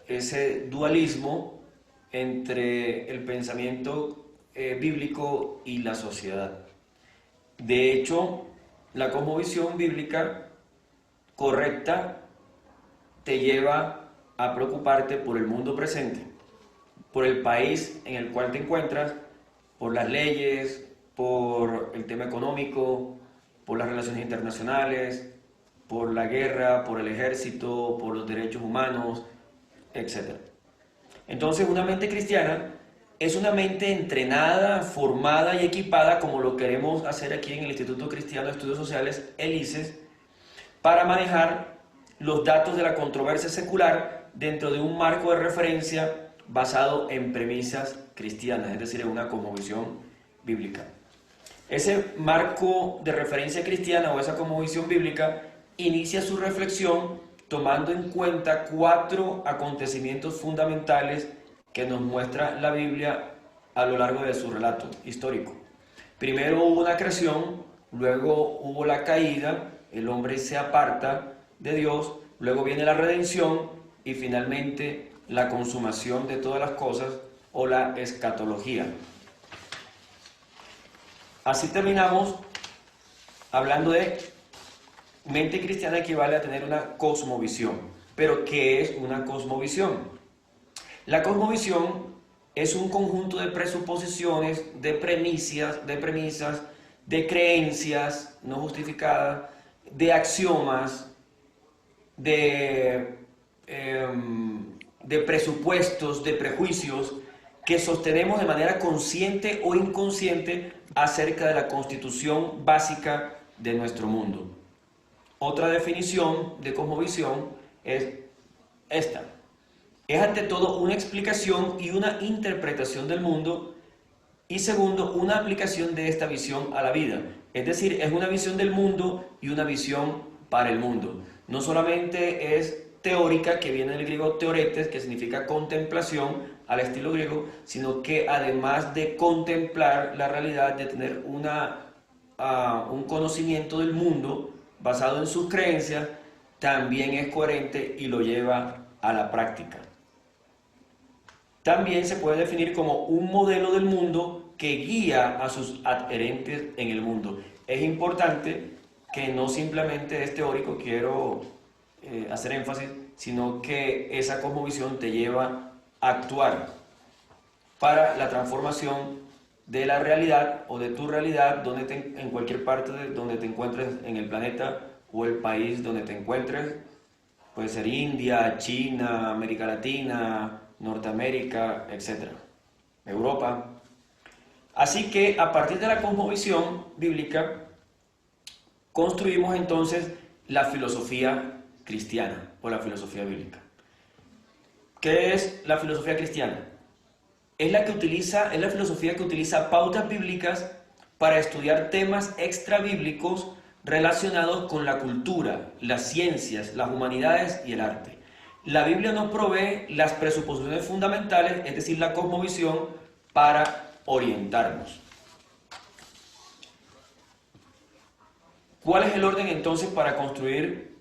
ese dualismo entre el pensamiento bíblico y la sociedad. De hecho, la cosmovisión bíblica correcta te lleva a preocuparte por el mundo presente, por el país en el cual te encuentras, por las leyes, por el tema económico, por las relaciones internacionales, por la guerra, por el ejército, por los derechos humanos, etc. Entonces, una mente cristiana es una mente entrenada, formada y equipada, como lo queremos hacer aquí en el Instituto Cristiano de Estudios Sociales, el ICES, para manejar los datos de la controversia secular dentro de un marco de referencia basado en premisas cristianas, es decir, en una cosmovisión bíblica. Ese marco de referencia cristiana o esa cosmovisión bíblica inicia su reflexión tomando en cuenta 4 acontecimientos fundamentales que nos muestra la Biblia a lo largo de su relato histórico. Primero hubo una creación, luego hubo la caída, el hombre se aparta de Dios, luego viene la redención y finalmente la consumación de todas las cosas o la escatología. Así terminamos hablando de mente cristiana equivale a tener una cosmovisión. ¿Pero qué es una cosmovisión? La cosmovisión es un conjunto de presuposiciones, de premisas, de creencias no justificadas, de axiomas, de presupuestos, de prejuicios que sostenemos de manera consciente o inconsciente acerca de la constitución básica de nuestro mundo. Otra definición de cosmovisión es esta. Es ante todo una explicación y una interpretación del mundo y segundo, una aplicación de esta visión a la vida. Es decir, es una visión del mundo y una visión para el mundo. No solamente es teórica, que viene del griego teoretes, que significa contemplación al estilo griego, sino que además de contemplar la realidad, de tener un conocimiento del mundo basado en sus creencias, también es coherente y lo lleva a la práctica. También se puede definir como un modelo del mundo que guía a sus adherentes en el mundo. Es importante que no simplemente es teórico, quiero hacer énfasis, sino que esa cosmovisión te lleva a actuar para la transformación de la realidad o de tu realidad en cualquier parte de donde te encuentres en el planeta o el país donde te encuentres. Puede ser India, China, América Latina, Norteamérica, etc. Europa. Así que a partir de la cosmovisión bíblica construimos entonces la filosofía cristiana o la filosofía bíblica. ¿Qué es la filosofía cristiana? Es la filosofía que utiliza pautas bíblicas para estudiar temas extrabíblicos relacionados con la cultura, las ciencias, las humanidades y el arte. La Biblia nos provee las presuposiciones fundamentales, es decir, la cosmovisión, para orientarnos. ¿Cuál es el orden entonces para construir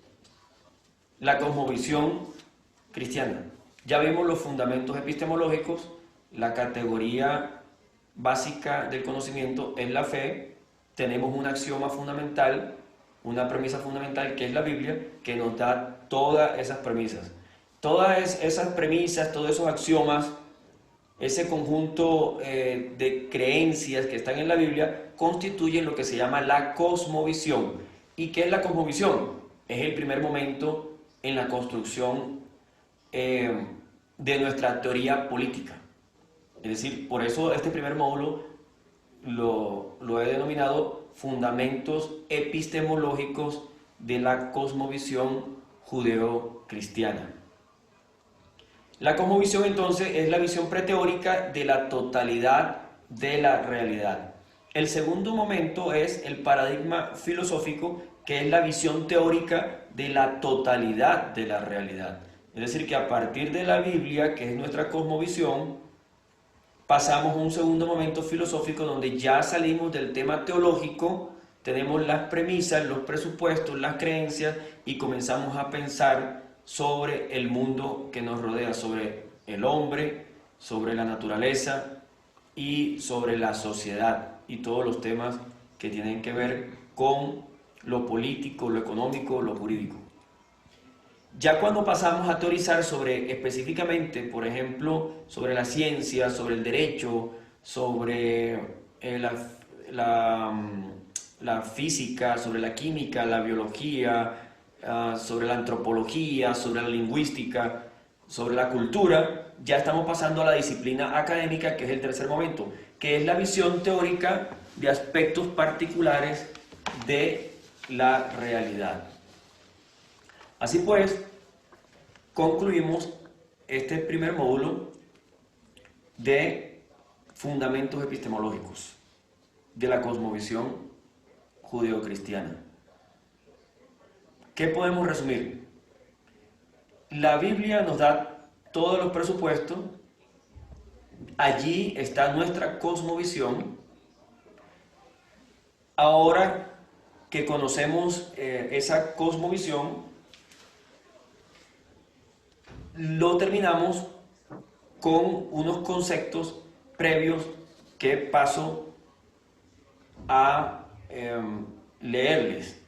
la cosmovisión cristiana? Ya vimos los fundamentos epistemológicos, la categoría básica del conocimiento es la fe, tenemos un axioma fundamental, una premisa fundamental que es la Biblia, que nos da todas esas premisas. Todas esas premisas, todos esos axiomas ese conjunto de creencias que están en la Biblia constituyen lo que se llama la cosmovisión. ¿Y qué es la cosmovisión? Es el primer momento en la construcción de nuestra teoría política. Es decir, por eso este primer módulo lo he denominado Fundamentos Epistemológicos de la Cosmovisión Judeo-Cristiana. La cosmovisión entonces es la visión preteórica de la totalidad de la realidad. El segundo momento es el paradigma filosófico, que es la visión teórica de la totalidad de la realidad. Es decir, que a partir de la Biblia, que es nuestra cosmovisión, pasamos a un segundo momento filosófico donde ya salimos del tema teológico, tenemos las premisas, los presupuestos, las creencias y comenzamos a pensar sobre el mundo que nos rodea, sobre el hombre, sobre la naturaleza y sobre la sociedad y todos los temas que tienen que ver con lo político, lo económico, lo jurídico. Ya cuando pasamos a teorizar sobre específicamente, por ejemplo, sobre la ciencia, sobre el derecho, sobre la física, sobre la química, la biología, sobre la antropología, sobre la lingüística, sobre la cultura, ya estamos pasando a la disciplina académica, que es el tercer momento, que es la visión teórica de aspectos particulares de la realidad. Así pues, concluimos este primer módulo de fundamentos epistemológicos de la cosmovisión judeocristiana. ¿Qué podemos resumir? La Biblia nos da todos los presupuestos, allí está nuestra cosmovisión. Ahora que conocemos esa cosmovisión, lo terminamos con unos conceptos previos que paso a leerles.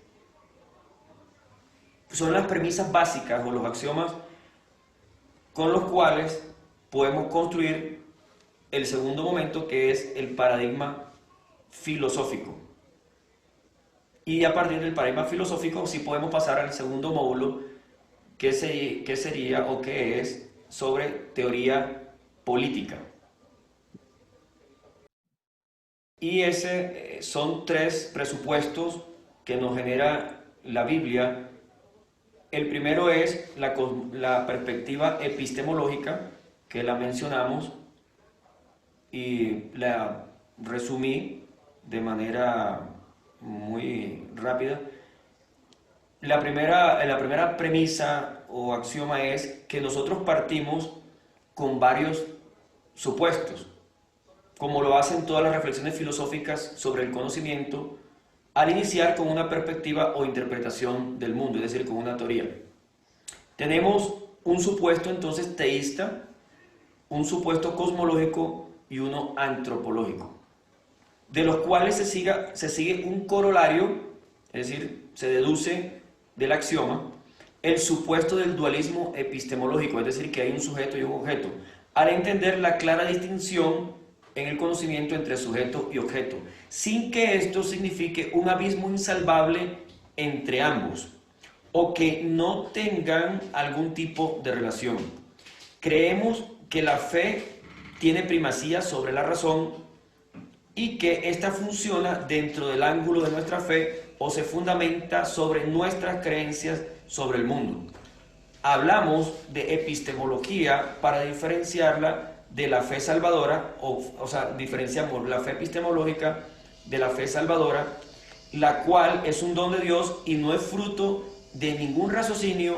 Son las premisas básicas o los axiomas con los cuales podemos construir el segundo momento, que es el paradigma filosófico. Y a partir del paradigma filosófico sí podemos pasar al segundo módulo, que sería o que es sobre teoría política. Y ese son tres presupuestos que nos genera la Biblia. El primero es la perspectiva epistemológica, que la mencionamos y la resumí de manera muy rápida. La primera premisa o axioma es que nosotros partimos con varios supuestos, como lo hacen todas las reflexiones filosóficas sobre el conocimiento, al iniciar con una perspectiva o interpretación del mundo, es decir, con una teoría. Tenemos un supuesto entonces teísta, un supuesto cosmológico y uno antropológico, de los cuales se sigue un corolario, es decir, se deduce del axioma el supuesto del dualismo epistemológico, es decir, que hay un sujeto y un objeto, al entender la clara distinción en el conocimiento entre sujeto y objeto, sin que esto signifique un abismo insalvable entre ambos, o que no tengan algún tipo de relación. Creemos que la fe tiene primacía sobre la razón y que ésta funciona dentro del ángulo de nuestra fe o se fundamenta sobre nuestras creencias sobre el mundo. Hablamos de epistemología para diferenciarla de la fe salvadora, o sea, diferenciamos la fe epistemológica de la fe salvadora, la cual es un don de Dios y no es fruto de ningún raciocinio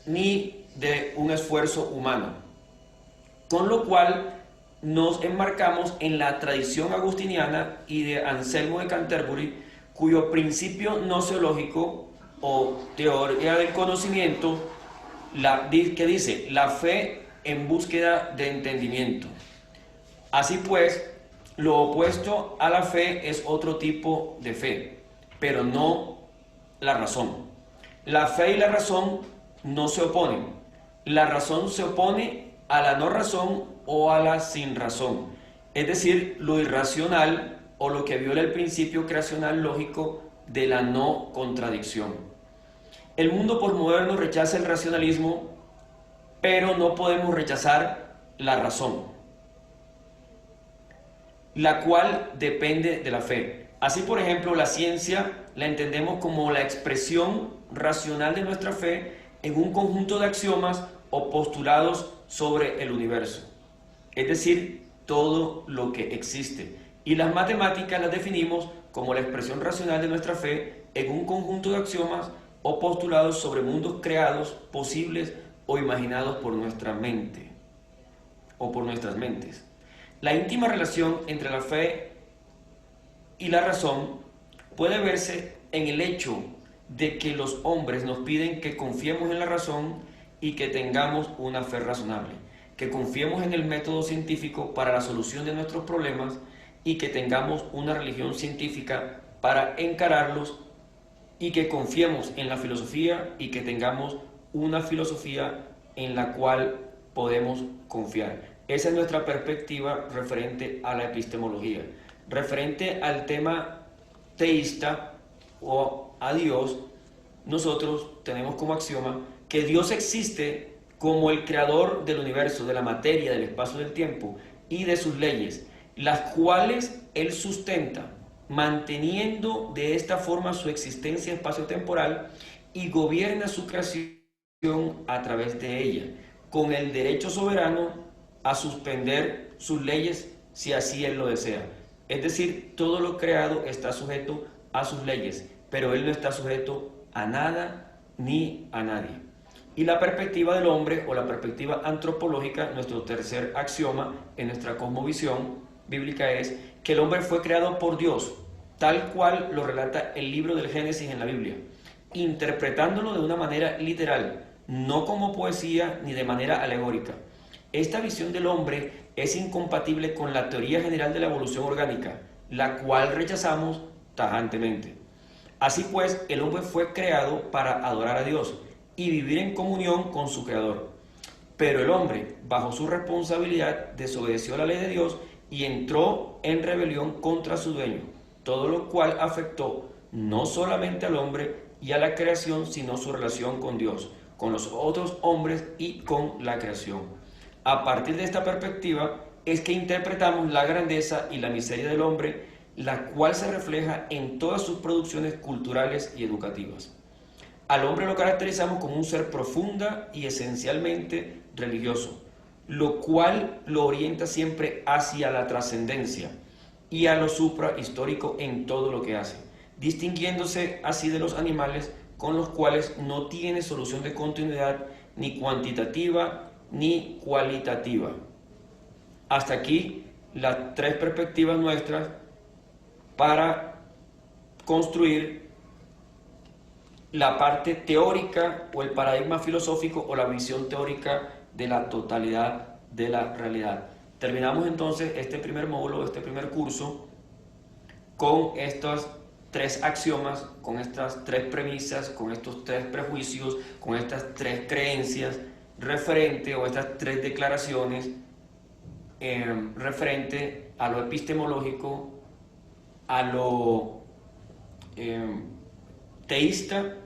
ni de un esfuerzo humano. Con lo cual nos enmarcamos en la tradición agustiniana y de Anselmo de Canterbury, cuyo principio gnoseológico o teoría del conocimiento que dice la fe en búsqueda de entendimiento. Así pues, lo opuesto a la fe es otro tipo de fe, pero no la razón. La fe y la razón no se oponen. La razón se opone a la no razón o a la sin razón, es decir, lo irracional o lo que viola el principio creacional lógico de la no contradicción. El mundo posmoderno rechaza el racionalismo, pero no podemos rechazar la razón, la cual depende de la fe. Así, por ejemplo, la ciencia la entendemos como la expresión racional de nuestra fe en un conjunto de axiomas o postulados sobre el universo, es decir, todo lo que existe. Y las matemáticas las definimos como la expresión racional de nuestra fe en un conjunto de axiomas o postulados sobre mundos creados, posibles o imaginados por nuestra mente o por nuestras mentes. La íntima relación entre la fe y la razón puede verse en el hecho de que los hombres nos piden que confiemos en la razón y que tengamos una fe razonable, que confiemos en el método científico para la solución de nuestros problemas y que tengamos una religión científica para encararlos, y que confiemos en la filosofía y que tengamos una filosofía en la cual podemos confiar. Esa es nuestra perspectiva referente a la epistemología. Referente al tema teísta o a Dios, nosotros tenemos como axioma que Dios existe como el creador del universo, de la materia, del espacio y del tiempo y de sus leyes, las cuales Él sustenta, manteniendo de esta forma su existencia espacio-temporal y gobierna su creación a través de ella, con el derecho soberano a suspender sus leyes si así Él lo desea. Es decir, todo lo creado está sujeto a sus leyes, pero Él no está sujeto a nada ni a nadie. Y la perspectiva del hombre o la perspectiva antropológica, nuestro tercer axioma en nuestra cosmovisión bíblica, es que el hombre fue creado por Dios, tal cual lo relata el libro del Génesis en la Biblia, interpretándolo de una manera literal, no como poesía ni de manera alegórica. Esta visión del hombre es incompatible con la teoría general de la evolución orgánica, la cual rechazamos tajantemente. Así pues, el hombre fue creado para adorar a Dios y vivir en comunión con su Creador. Pero el hombre, bajo su responsabilidad, desobedeció la ley de Dios y entró en rebelión contra su dueño, todo lo cual afectó no solamente al hombre y a la creación, sino su relación con Dios, con los otros hombres y con la creación. A partir de esta perspectiva es que interpretamos la grandeza y la miseria del hombre, la cual se refleja en todas sus producciones culturales y educativas. Al hombre lo caracterizamos como un ser profunda y esencialmente religioso, lo cual lo orienta siempre hacia la trascendencia y a lo suprahistórico en todo lo que hace, distinguiéndose así de los animales con los cuales no tiene solución de continuidad ni cuantitativa ni cualitativa. Hasta aquí las tres perspectivas nuestras para construir la parte teórica o el paradigma filosófico o la visión teórica de la totalidad de la realidad. Terminamos entonces este primer módulo, este primer curso, con estos tres axiomas, con estas tres premisas, con estos tres prejuicios, con estas tres creencias referente, o estas tres declaraciones referente a lo epistemológico, a lo teísta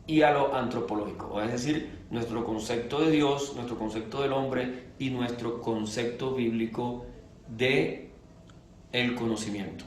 y a lo antropológico, es decir, nuestro concepto de Dios, nuestro concepto del hombre y nuestro concepto bíblico de el conocimiento.